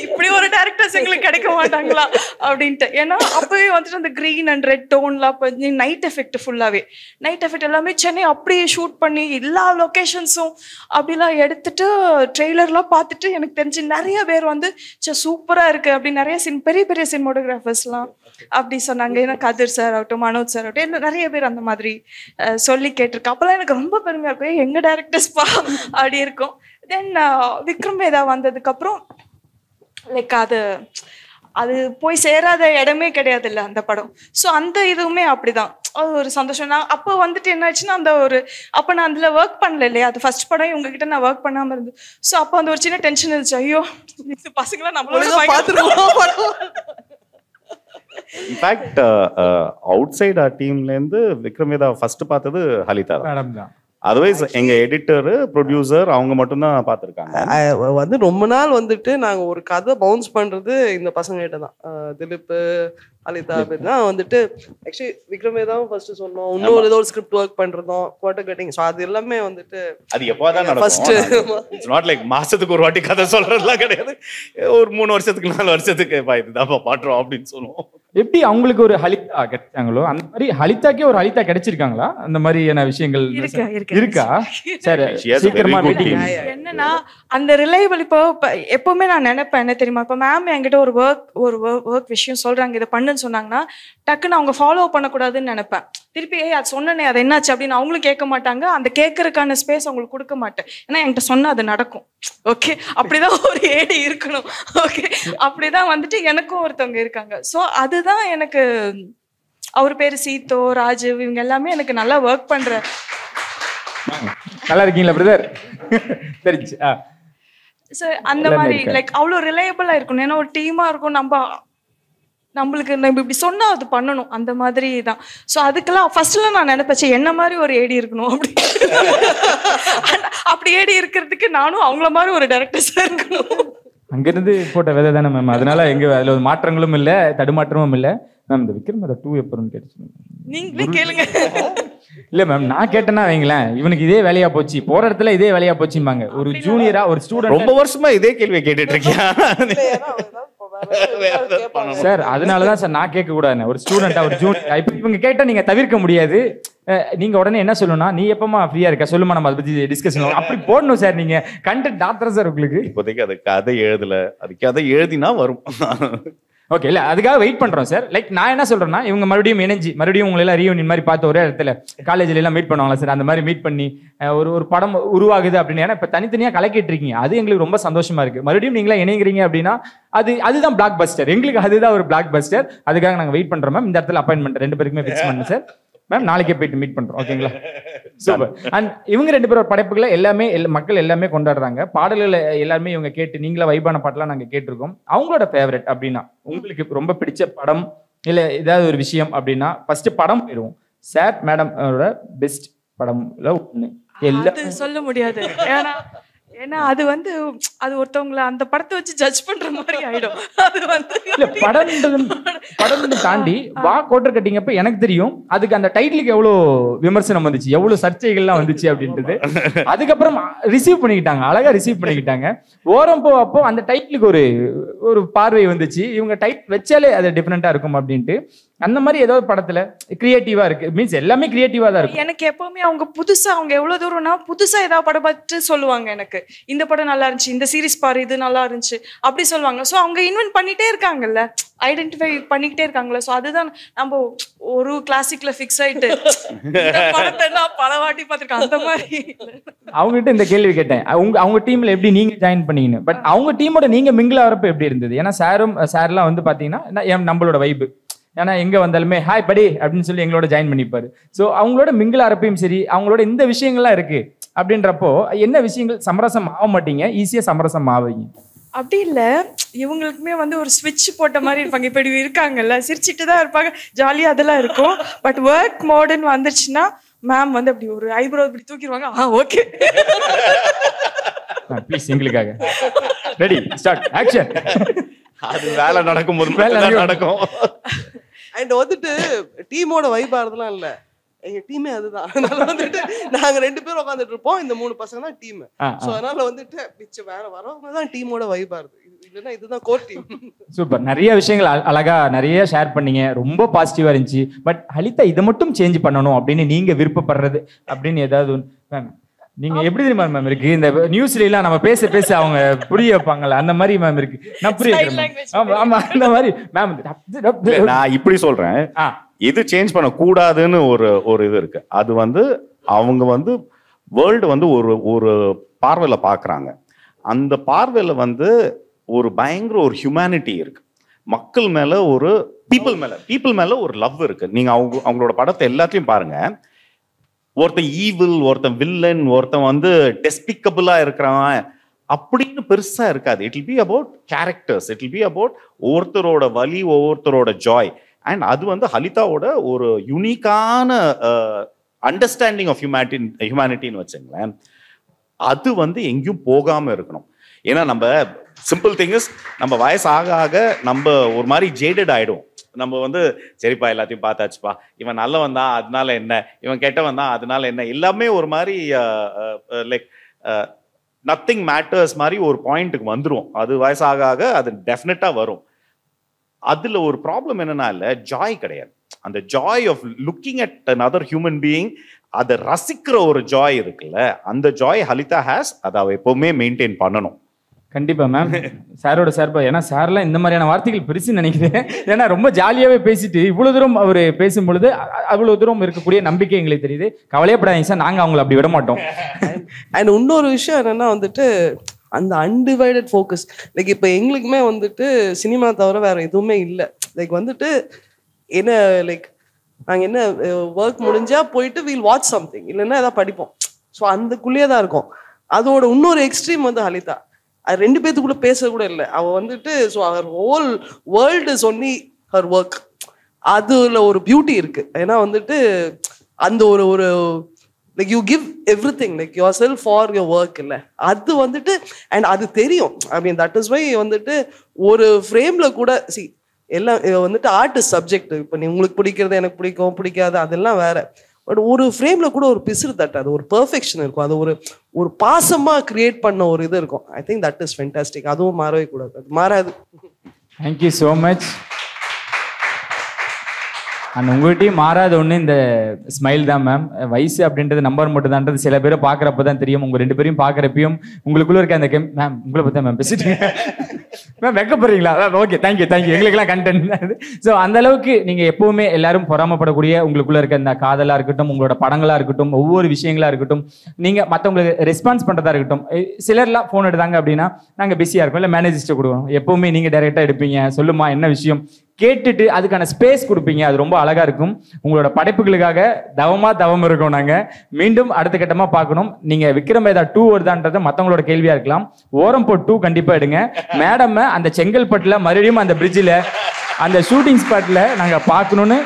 இப்படி ஒரு டைரக்டர்ஸ் எங்களுக்கு கிடைக்க மாட்டாங்களா அப்படின்ட்டு. ஏன்னா அப்பவே வந்துட்டு அந்த கிரீன் அண்ட் ரெட் டோன்லாம் நைட் எஃபெக்ட், ஃபுல்லாவே நைட் எஃபெக்ட் எல்லாமே சென்னை அப்படியே ஷூட் பண்ணி எல்லா லொக்கேஷன்ஸும் அப்படிலாம் எடுத்துட்டு ட்ரெய்லர்லாம் பார்த்துட்டு எனக்கு தெரிஞ்சு நிறைய பேர் வந்து சூப்பரா இருக்கு அப்படி நிறைய பெரிய பெரிய சினிமாட்டோகிராஃபர்ஸ்லாம் அப்படி சொன்னாங்க. ஏன்னா கதிர் சார் ஆகட்டும், மனோஜ் சார் ஆகட்டும், நிறைய பேர் அந்த மாதிரி சொல்லி கேட்டிருக்கேன். அப்பெல்லாம் எனக்கு ரொம்ப பெருமையா இருக்கும், எங்க டைரக்டர்ஸ் பா அப்படி இருக்கும். தென் விக்ரம் வேதா வந்ததுக்கு அப்புறம் லைக் அது போய் சேராத இடமே கிடையாது இல்லை அந்த படம். ஸோ அந்த இதுவுமே அப்படிதான், அது ஒரு சந்தோஷம். நான் அப்போ வந்துட்டு என்ன ஆச்சுன்னா அந்த ஒரு அப்போ நான் அதில் ஒர்க் பண்ணல இல்லையா, அது ஃபர்ஸ்ட் படம் உங்ககிட்ட நான் ஒர்க் பண்ணாமல் இருந்து. ஸோ அப்போ அந்த ஒரு சின்ன டென்ஷன் இருந்துச்சு, ஐயோ பசங்களாம் நம்மளோட பார்த்துருக்கோம். இன்ஃபேக்ட் அவுட் சைட் டீம்ல இருந்து விக்ரம் வேதா ஃபர்ஸ்ட் பார்த்தது ஹலிதா தான். அதர்வைஸ் எங்க எடிட்டர் ப்ரொடியூசர் அவங்க மட்டும்தான் பார்த்துருக்காங்க. வந்து ரொம்ப நாள் வந்துட்டு நாங்க ஒரு கதை பவுன்ஸ் பண்றது இந்த பசங்க கிட்ட தான், திலீப் ஹலிதா தான் வந்துட்டு. ஆக்சுவலி விக்ரம் வேதாவும் ஃபர்ஸ்ட் சொன்னோம், இன்னொரு ஏதோ ஒரு ஸ்கிரிப்ட் ஒர்க் பண்றதும் குவார்டர் கட்டிங். ஸோ அது எல்லாமே வந்துட்டு அது எப்போதான் நடக்கும். இட்ஸ் நாட் லைக் மாசத்துக்கு ஒரு வாட்டி கதை சொல்றதுலாம் கிடையாது, ஒரு 3 வருஷத்துக்கு 4 வருஷத்துக்கு இதுதான் பாட்டுறோம் அப்படின்னு சொல்லுவோம். எப்படி அவங்களுக்கு ஒரு ஹலிதா கிடைச்சாங்களோ அந்த மாதிரி ஹலிதாக்கே ஒரு ஹலிதா கிடைச்சிருக்காங்களா? அந்த மாதிரியான விஷயங்கள் இருக்கா? சரி, சீக்கிரமா என்னன்னா அந்த ரிலையபிள். இப்போ எப்பவுமே நான் நினைப்பேன் என்ன தெரியுமா, இப்போ மேம் என்கிட்ட ஒரு ஒர்க் விஷயம் சொல்றாங்க, இதை பண்ணுன்னு சொன்னாங்கன்னா டக்குன்னு அவங்க ஃபாலோ பண்ணக்கூடாதுன்னு நினைப்பேன். திருப்பி அது சொன்னனே அது என்னாச்சு அப்படின்னு அவங்களும் கேட்க மாட்டாங்க, அந்த கேட்கறதுக்கான ஸ்பேஸ் அவங்களுக்கு கொடுக்க மாட்டேன். ஏன்னா என்கிட்ட சொன்னா அது நடக்கும். ஓகே, அப்படிதான் ஒரு ஏடி இருக்கணும். ஓகே, அப்படிதான் வந்துட்டு எனக்கும் ஒருத்தவங்க இருக்காங்க. ஸோ அதுதான் எனக்கு, அவர் பேரு சீத்தோ, ராஜீவ், இவங்க எல்லாமே எனக்கு நல்லா ஒர்க் பண்ற. நல்லா இருக்கீங்களா பிரதர்? தெரிஞ்சு அந்த மாதிரி லைக் அவ்வளோ ரிலையபிளா இருக்கணும். ஏன்னா ஒரு டீமா இருக்கும், நம்மளுக்கு நம்ம இப்படி சொன்னா அது பண்ணணும், அந்த மாதிரி தான். ஸோ அதுக்கெல்லாம் ஃபர்ஸ்ட்லாம் நான் நினைப்பேன் என்ன மாதிரி ஒரு ஏடி இருக்கணும் அப்படி. அப்படி ஏடி இருக்கிறதுக்கு நானும் அவங்கள மாதிரி ஒரு டைரக்டர்ஸா இருக்கணும். அங்கிருந்து போட்ட விதை தானே மேம், அதனால எங்க அதுல ஒரு மாற்றங்களும் இல்லை, தடுமாற்றமும் இல்லை. மேம் இந்த விக்ரம் வேதா 2 எப்போன்னு கேட்டுச்சு, நீங்களே கேளுங்க. இல்ல மேம், நான் கேட்டேன்னா வைங்களேன், இவனுக்கு இதே வேலையா போச்சு, போற இடத்துல இதே வேலையா போச்சும்பாங்க. ஒரு ஜூனியரா ஒரு ஸ்டூடெண்ட் ரொம்ப வருஷமா இதே கேள்வியை கேட்டுட்டு இருக்கியா சார்? அதனாலதான் சார் நான் கேட்க கூடாது. ஒரு ஸ்டூடெண்டா ஒரு ஜூனியர் இப்ப இவங்க கேட்டா நீங்க தவிர்க்க முடியாது. நீங்க உடனே என்ன சொல்லணும்னா, நீ எப்பமா ஃப்ரீயா இருக்க சொல்லுமா, நம்ம அதை பத்தி டிஸ்கஷன் அப்படி போடணும் சார். நீங்க கண்டென்ட் ஆத்தர் சார் உங்களுக்கு. இப்போதைக்கு அது கதை எழுதல, அது கதை எழுதினா வரும். ஓகே, இல்லை அதுக்காக வெயிட் பண்ணுறோம் சார். லைக் நான் என்ன சொல்கிறேன்னா, இவங்க மறுபடியும் உங்களை எல்லாம் ரீயூனியன் மாதிரி பார்த்து ஒரே இடத்துல காலேஜில் எல்லாம் மீட் பண்ணுவாங்களா சார்? அந்த மாதிரி மீட் பண்ணி ஒரு படம் உருவாகுது அப்படின்னு. ஏன்னா இப்போ தனித்தனியாக கலக்கிட்டு இருக்கீங்க, அது எங்களுக்கு ரொம்ப சந்தோஷமா இருக்கு. மறுபடியும் நீங்களா இணைகிறீங்க அப்படின்னா அதுதான் பிளாக் பஸ்டர். எங்களுக்கு அதுதான் ஒரு பிளாக் பஸ்டர். அதுக்காக நாங்கள் வெயிட் பண்ணுறோம் மேம். இந்த இடத்துல அப்பாயின்மெண்ட் 2 பேருக்குமே ஃபிக்ஸ் பண்ணுங்க சார். மேம் நாளைக்கே போயிட்டு மீட் பண்றோம். ஓகேங்களா? சூப்பர். அண்ட் இவங்க 2 பேரோட படைப்புகளை எல்லாமே மக்கள் எல்லாமே கொண்டாடுறாங்க. பாடல்கள் எல்லாருமே இவங்க கேட்டு, நீங்களா வைபான பாட்டெல்லாம் நாங்கள் கேட்டிருக்கோம். அவங்களோட ஃபேவரட் அப்படின்னா, உங்களுக்கு ரொம்ப பிடிச்ச படம் இல்லை ஏதாவது ஒரு விஷயம் அப்படின்னா ஃபர்ஸ்ட் படம் போயிடுவோம். சார் மேடமோட பெஸ்ட் படம்ல ஒன்று எல்லாம் சொல்ல முடியாது. ஏன்னா அது அது ஒருத்தவங்களை அந்த படத்தை வச்சு ஜட்ஜ் பண்ற மாதிரி ஆயிடும். அது இல்ல படம் தாண்டி வா கோட்டர் கட்டிங்கப்ப எனக்கு தெரியும் அதுக்கு அந்த டைட்டிலுக்கு எவ்வளவு விமர்சனம் வந்துச்சு, எவ்வளவு சர்ச்சைகள்லாம் வந்துச்சு அப்படின்றது. அதுக்கப்புறம் ரிசீவ் பண்ணிக்கிட்டாங்க, அழகா ரிசீவ் பண்ணிக்கிட்டாங்க. ஓரம் அப்போ அந்த டைட்டிலுக்கு ஒரு பார்வை வந்துச்சு, இவங்க டைட்டில் வச்சாலே அது டிஃப்ரெண்டா இருக்கும் அப்படின்ட்டு. அந்த மாதிரி ஏதாவது படத்துல கிரியேட்டிவா இருக்கு, மீன்ஸ் எல்லாமே கிரியேட்டிவா தான் இருக்கு. எனக்கு எப்பவுமே அவங்க எவ்வளவு தூரம்னா புதுசா ஏதாவது படம் பார்த்து சொல்லுவாங்க. எனக்கு இந்த படம் நல்லா இருந்துச்சு, இந்த சீரிஸ் பாரு இது நல்லா இருந்துச்சு அப்படி சொல்லுவாங்க. ஸோ அவங்க இன்வென்ட் பண்ணிட்டே இருக்காங்கல்ல, ஐடென்டிஃபை பண்ணிக்கிட்டே இருக்காங்கல்ல. ஸோ அதுதான் நம்ம ஒரு கிளாசிக்ல ஃபிக்ஸ் ஆயிட்டு படத்தை பல வாட்டி பார்த்துருக்கேன் அந்த மாதிரி. அவங்ககிட்ட இந்த கேள்வி கேட்டேன், அவங்க டீம்ல எப்படி நீங்க ஜாயின் பண்ணீங்கன்னு. பட் அவங்க டீமோட நீங்க மிங்கிள் ஆகிறப்ப எப்படி இருந்தது? ஏன்னா சார்லாம் பாத்தீங்கன்னா நம்மளோட வைப்பு, ஏன்னா எங்க வந்தாலுமே ஹாய் படி அப்படின்னு சொல்லி எங்களோட ஜாயின் பண்ணிப்பாரு. ஸோ அவங்களோட மிங்கிள் ஆகிறப்பையும் சரி, அவங்களோட இந்த விஷயங்கள்லாம் இருக்கு அப்படின்றப்போ என்ன விஷயங்கள் சமரசம் ஆக மாட்டீங்க, ஈஸியா சமரசம் ஆவீங்க? அப்படி இல்ல, இவங்களுக்குமே ஒரு ஸ்விட்ச் போட்ட மாதிரி இருப்பாங்க. இப்படி இருக்காங்கல்ல, சிரிச்சிட்டு தான் இருப்பாங்க, ஜாலியா அதெல்லாம் இருக்கும். பட் ஒர்க் மோடுன்னு வந்துருச்சுன்னா மேம் அப்படி ஒரு ஐப்ரோ இப்படி தூக்கிடுவாங்க. ஓகே ப்ளீஸ் எங்களுக்காக ரெடி ஸ்டார்ட் ஆக்ஷன். அது வேலை நடக்கும்போது வேலை நடக்கும். அண்ட் டீமோட வைப் ஆறதுலாம் இல்ல, எங்க டீமே அதுதான். அதனால நாங்க 2 பேரும் உட்காந்துட்டு இருப்போம், இந்த 3 பசங்க தான் டீம். சோ அதனால மிச்சம் வேற வரவங்க தான் டீமோட வைப் ஆறுது. இல்லைன்னா இதுதான் கோர் டீம். சூப்பர். நிறைய விஷயங்கள் அழகா நிறைய ஷேர் பண்ணீங்க, ரொம்ப பாசிட்டிவா இருந்துச்சு. பட் ஹலிதா இதை மட்டும் சேஞ்ச் பண்ணணும் அப்படின்னு நீங்க விருப்பப்படுறது அப்படின்னு ஏதாவது மேம் நீங்க எப்படி தெரியுமா மேம் இருக்கு? இந்த நியூஸ்ல எல்லாம் நம்ம பேச அவங்க புரிய வைப்பாங்கல்ல, அந்த மாதிரி மேம் இருக்கு. நான் புரிய ஆமா அந்த மாதிரி மேம். நான் இப்படி சொல்றேன், இது சேஞ்ச் பண்ண கூடாதுன்னு ஒரு இது இருக்கு. அது அவங்க வேர்ல்டு ஒரு பார்வையில பாக்குறாங்க. அந்த பார்வையில ஒரு பயங்கர ஒரு ஹியூமனிட்டி இருக்கு, மக்கள் மேல ஒரு பீப்புள் மேல ஒரு லவ் இருக்கு. நீங்க அவங்களோட படத்தை எல்லாத்தையும் பாருங்க, ஒருத்தன் ஈவில், ஒருத்தன் வில்லன், ஒருத்தன் டெஸ்பிக்கபிளா இருக்கிறவன் அப்படின்னு பெருசா இருக்காது. It will be about characters, it will be about ஒவ்வொருத்தரோட வலி, ஒவ்வொருத்தரோட ஜாய். அண்ட் அது ஹலிதாவோட ஒரு யூனிக்கான அண்டர்ஸ்டாண்டிங் ஆஃப் ஹியூமனிட்டின்னு வச்சுங்களேன். அது எங்கேயும் போகாம இருக்கணும். ஏன்னா நம்ம சிம்பிள் திங்ஸ், நம்ம வயசு ஆக ஆக நம்ம ஒரு மாதிரி ஜேடட் ஆயிடும். நம்ம சரிப்பா எல்லாத்தையும் பார்த்தாச்சுப்பா, இவன் நல்லவன் தான் அதனால என்ன, இவன் கெட்டவன் தான் அதனால என்ன, எல்லாமே ஒரு மாதிரி லைக் நத்திங் மேட்டர்ஸ் மாதிரி ஒரு பாயிண்ட்டுக்கு வந்துடும். அது வயசாக ஆக அது டெஃபினட்டா வரும். அதுல ஒரு ப்ராப்ளம் என்னன்னா இல்ல, ஜாய் கிடையாது. அந்த joy of looking at another human being, அதை ரசிக்கிற ஒரு ஜாய் இருக்குல்ல, அந்த ஜாய் ஹலிதா ஹேஸ். அதை அவ எப்பவுமே மெயின்டைன் பண்ணணும். கண்டிப்பா மேம். சாரோட சார்பா, ஏன்னா சார்லாம் இந்த மாதிரியான வார்த்தைகள் பெருசு நினைக்கிறேன். ஏன்னா ரொம்ப ஜாலியாவே பேசிட்டு இவ்வளவு தூரம் அவர் பேசும் பொழுது அவ்வளவு தூரம் இருக்கக்கூடிய நம்பிக்கை எங்களுக்கு தெரியுது. கவலையப்படாதீங்க சார், நாங்க அவங்களை அப்படி விட மாட்டோம். அண்ட் இன்னொரு விஷயம் என்னன்னா அந்த அன்டிவைடட் ஃபோக்கஸ், லைக் இப்போ எங்களுக்குமே சினிமா தவிர வேற எதுவுமே இல்லை. லைக் என்ன லைக் நாங்கள் என்ன ஒர்க் முடிஞ்சா போயிட்டு வீல் வாட்ச் சம்திங், இல்லைன்னா ஏதாவது படிப்போம். ஸோ அதுக்குள்ளேயே தான் இருக்கும். அதோட இன்னொரு எக்ஸ்ட்ரீம் ஹலிதா, அது 2 பேத்துக்குள்ள பேச கூட இல்லை. அவ ஸோ அவர் whole world is only her work. அதுல ஒரு பியூட்டி இருக்கு. ஏன்னா அந்த ஒரு like you give everything like yourself for your work இல்லை. அது அண்ட் அது தெரியும். ஐ மீன் தட் இஸ் வை ஒரு ஃப்ரேம்ல கூட எல்லாம் ஆர்ட் இஸ் சப்ஜெக்ட். இப்போ உங்களுக்கு பிடிக்கிறது எனக்கு பிடிக்காது அதெல்லாம் வேற. பட் ஒரு ஃப்ரேம்ல கூட ஒரு பிசுறு தட்டாது, ஒரு பெர்ஃபெக்ஷன் இருக்கும். அது ஒரு பாசமா கிரியேட் பண்ண ஒரு இது இருக்கும். I think that is fantastic. அதுவும் மாறவே கூடாது, அது மாறாது. Thank you so much. அண்ட் உங்கள்கிட்டையும் மாறாத ஒன்று இந்த ஸ்மைல் தான் மேம். வயசு அப்படின்றது நம்பர் மட்டும் தான்றது சில பேரை பார்க்குறப்ப தான் தெரியும். உங்கள் 2 பேரையும் பார்க்குறப்பையும் உங்களுக்குள்ள இருக்க அந்த மேம் உங்களை பற்றி மேம் பேசிட்டு வெக்கப்படுறீங்களா? ஓகே, தேங்க்யூ எங்களுக்கெல்லாம் கண்டென்ட். ஸோ அந்த அளவுக்கு நீங்க எப்பவுமே எல்லாரும் பொறாமப்படக்கூடிய உங்களுக்குள்ள இருக்க இந்த காதலா இருக்கட்டும், உங்களோட படங்களா இருக்கட்டும், ஒவ்வொரு விஷயங்களா இருக்கட்டும், நீங்க மற்றவங்களுக்கு ரெஸ்பான்ஸ் பண்றதா இருக்கட்டும். சிலர்லாம் ஃபோன் எடுத்தாங்க அப்படின்னா நாங்க பிஸியா இருக்கோம், இல்லை மேனேஜர்ஸ்ட்டு கொடுக்கணும். எப்பவுமே நீங்க டைரக்டா எடுப்பீங்க, சொல்லுமா என்ன விஷயம் கேட்டுட்டு அதுக்கான ஸ்பேஸ் கொடுப்பீங்க. அது ரொம்ப அழகா இருக்கும். உங்களோட படைப்புகளுக்காக தவம் இருக்கும். நாங்க மீண்டும் அடுத்த கட்டமா பார்க்கணும். நீங்க விக்ரம் வேதா 2 வருதான்றது மத்தவங்களோட கேள்வியா இருக்கலாம். ஓரம் போ 2 கண்டிப்பா எடுங்க. மேடம் அந்த செங்கல்பட்டுல மறுபடியும் அந்த பிரிட்ஜில் அந்த ஷூட்டிங் ஸ்பாட்ல நாங்க பார்க்கணும்னு,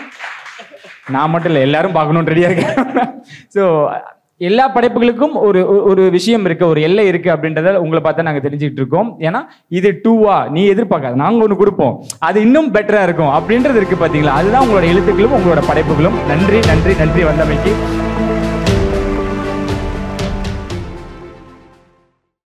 நான் மட்டும் இல்லை எல்லாரும் பார்க்கணும்னு ரெடியா இருக்கேன். ஸோ எல்லா படைப்புகளுக்கும் ஒரு விஷயம் இருக்கு, ஒரு எல்லை இருக்கு அப்படின்றத உங்களை பார்த்தா நாங்க தெரிஞ்சுக்கிட்டு இருக்கோம். ஏன்னா இது 2வா நீ எதிர்பார்க்காது, நாங்க ஒண்ணு கொடுப்போம், அது இன்னும் பெட்டரா இருக்கும் அப்படின்றது இருக்கு பாத்தீங்களா. அதுதான் உங்களோட எழுத்துக்களும் உங்களோட படைப்புகளும். நன்றி வந்தமைக்கு.